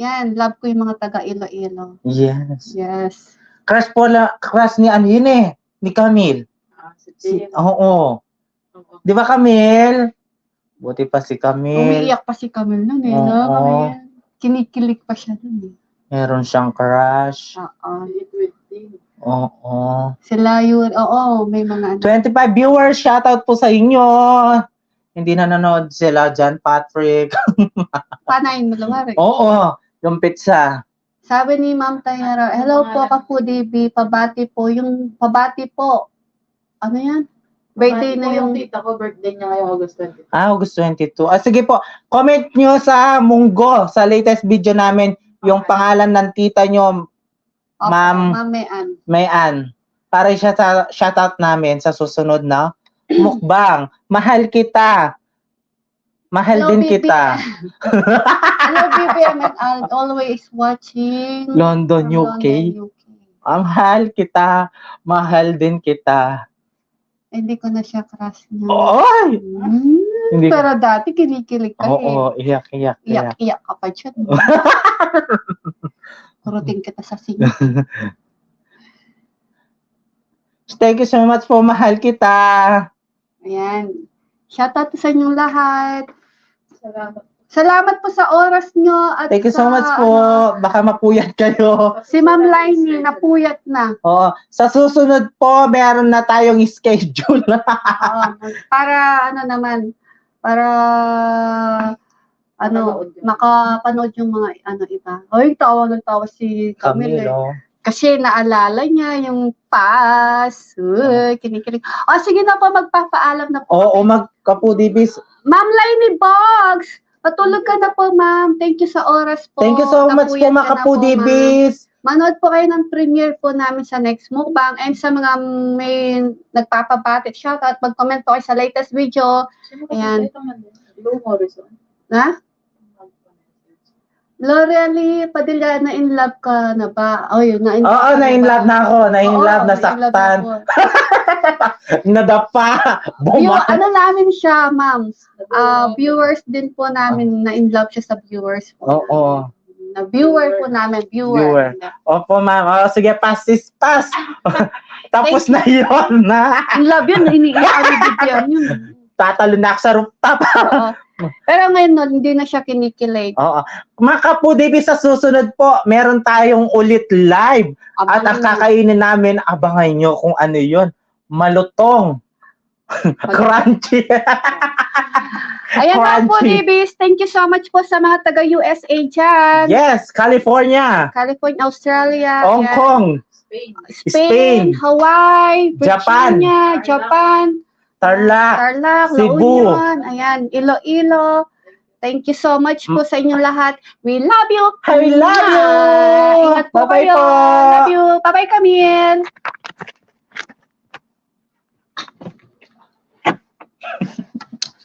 S2: Yan, love ko yung mga taga Iloilo.
S1: Yes.
S2: Yes.
S1: Crush ni ano yun eh, ni Camille.
S3: Si
S1: Si,
S3: Jim.
S1: oo.
S3: Oo.
S1: Di ba Camille? Buti pa si Camille.
S2: Umiiyak pa si Camille nun eh,
S1: Oo.
S2: no? Camille. Kinikilig pa siya nun eh.
S1: Meron siyang crush.
S2: Oo.
S1: Oo.
S2: Sila yun, oo, may mga ano.
S1: 25 viewers, shoutout po sa inyo. Hindi na nanood sila, John Patrick.
S2: Panayin mo lumari.
S1: Oo, yung pizza.
S2: Sabi ni Ma'am Tayara, hello po, Kapu DB, pabati po. Yung pabati po, ano yan? Birthday na yung...
S3: tita ko, birthday niya ngayong August 20.
S1: August 22. Sige po, comment nyo sa Munggo, sa latest video namin, yung pangalan ng tita nyo, Ma'am
S2: Mamean.
S1: Mayan. Para siya sa shoutout namin sa susunod na mukbang. Mahal kita. Mahal
S2: Hello,
S1: din
S2: baby.
S1: kita.
S2: Hello, BBM, and I'll always watching
S1: London,
S2: from
S1: UK.
S2: London, UK.
S1: Mahal kita. Mahal din kita.
S2: Hindi ko na siya crush niya.
S1: Oy! Hindi ko-
S2: Pero dati kinikilig ka
S1: Oo, iyak.
S2: Iyak ka pa dyan. Kurutin kita sa sing.
S1: Thank you so much po. Mahal kita.
S2: Ayan. Shoutout sa inyong lahat.
S3: Salamat.
S2: Salamat po sa oras nyo. At
S1: Thank you so
S2: sa,
S1: much po. Baka mapuyat kayo.
S2: Si Ma'am Lainey, napuyat na.
S1: Oo. Sa susunod po, meron na tayong schedule.
S2: Oo. Para ano naman, para makapanood yung mga ano iba. Ay, tawa si Camille.
S1: Camilo.
S2: Kasi naalala niya yung past. Uy, kinikilig. O, sige na po, magpapaalam na po.
S1: Oo, magkapudibis.
S2: Ma'am Lainey Box! Patulog ka na po, ma'am. Thank you sa oras po.
S1: Thank you so much po,
S2: Napuyat ka na po,
S1: makapudibis.
S2: ma'am. Manood po kayo ng premiere po namin sa next mukbang. And sa mga may nagpapabati, shoutout, mag-comment po kayo sa latest video. Ayan.
S3: Blue Horizon.
S2: Na? L'Oreal Padilla, na-in love ka na ba? Oh, yun, na-in love.
S1: Oo, na-in love na ako. Na-in
S2: Oo,
S1: love,
S2: na-in love
S1: nasaktan.
S2: na po.
S1: Nadapa.
S2: Yung,
S1: Buma.
S2: ano namin siya, ma'am. Viewers din po namin, na-in love siya sa viewers po.
S1: Oo.
S2: Na viewer po namin,
S1: Viewer.
S2: viewer.
S1: Opo, ma'am. O, sige, pass is pass. Tapos na yun, na.
S2: In love yun, iniibigyan yun.
S1: Tatalo na ako sa rooftop.
S2: Oo. Pero ngayon, no, hindi na siya kinikilig.
S1: Oo. Mga kapudibis, sa susunod po, meron tayong ulit live. At ang kakainin namin, abangan nyo kung ano yun. Malutong. Crunchy.
S2: Ayan na po,
S1: Crunchy.
S2: Davis. Thank you so much po sa mga taga-USA dyan.
S1: Yes, California.
S2: California, Australia.
S1: Hong
S2: ayan.
S1: Kong.
S2: Spain,
S1: Spain.
S2: Hawaii,
S1: Japan.
S2: Virginia, Japan,
S1: Tarlac.
S2: Tarlac, La
S1: Cebu.
S2: Union, ayan, Iloilo. Thank you so much po sa inyong lahat. We love you.
S1: I love you.
S2: Ingat po
S1: Bye-bye
S2: kayo.
S1: po.
S2: Love you. Bye-bye, Camille.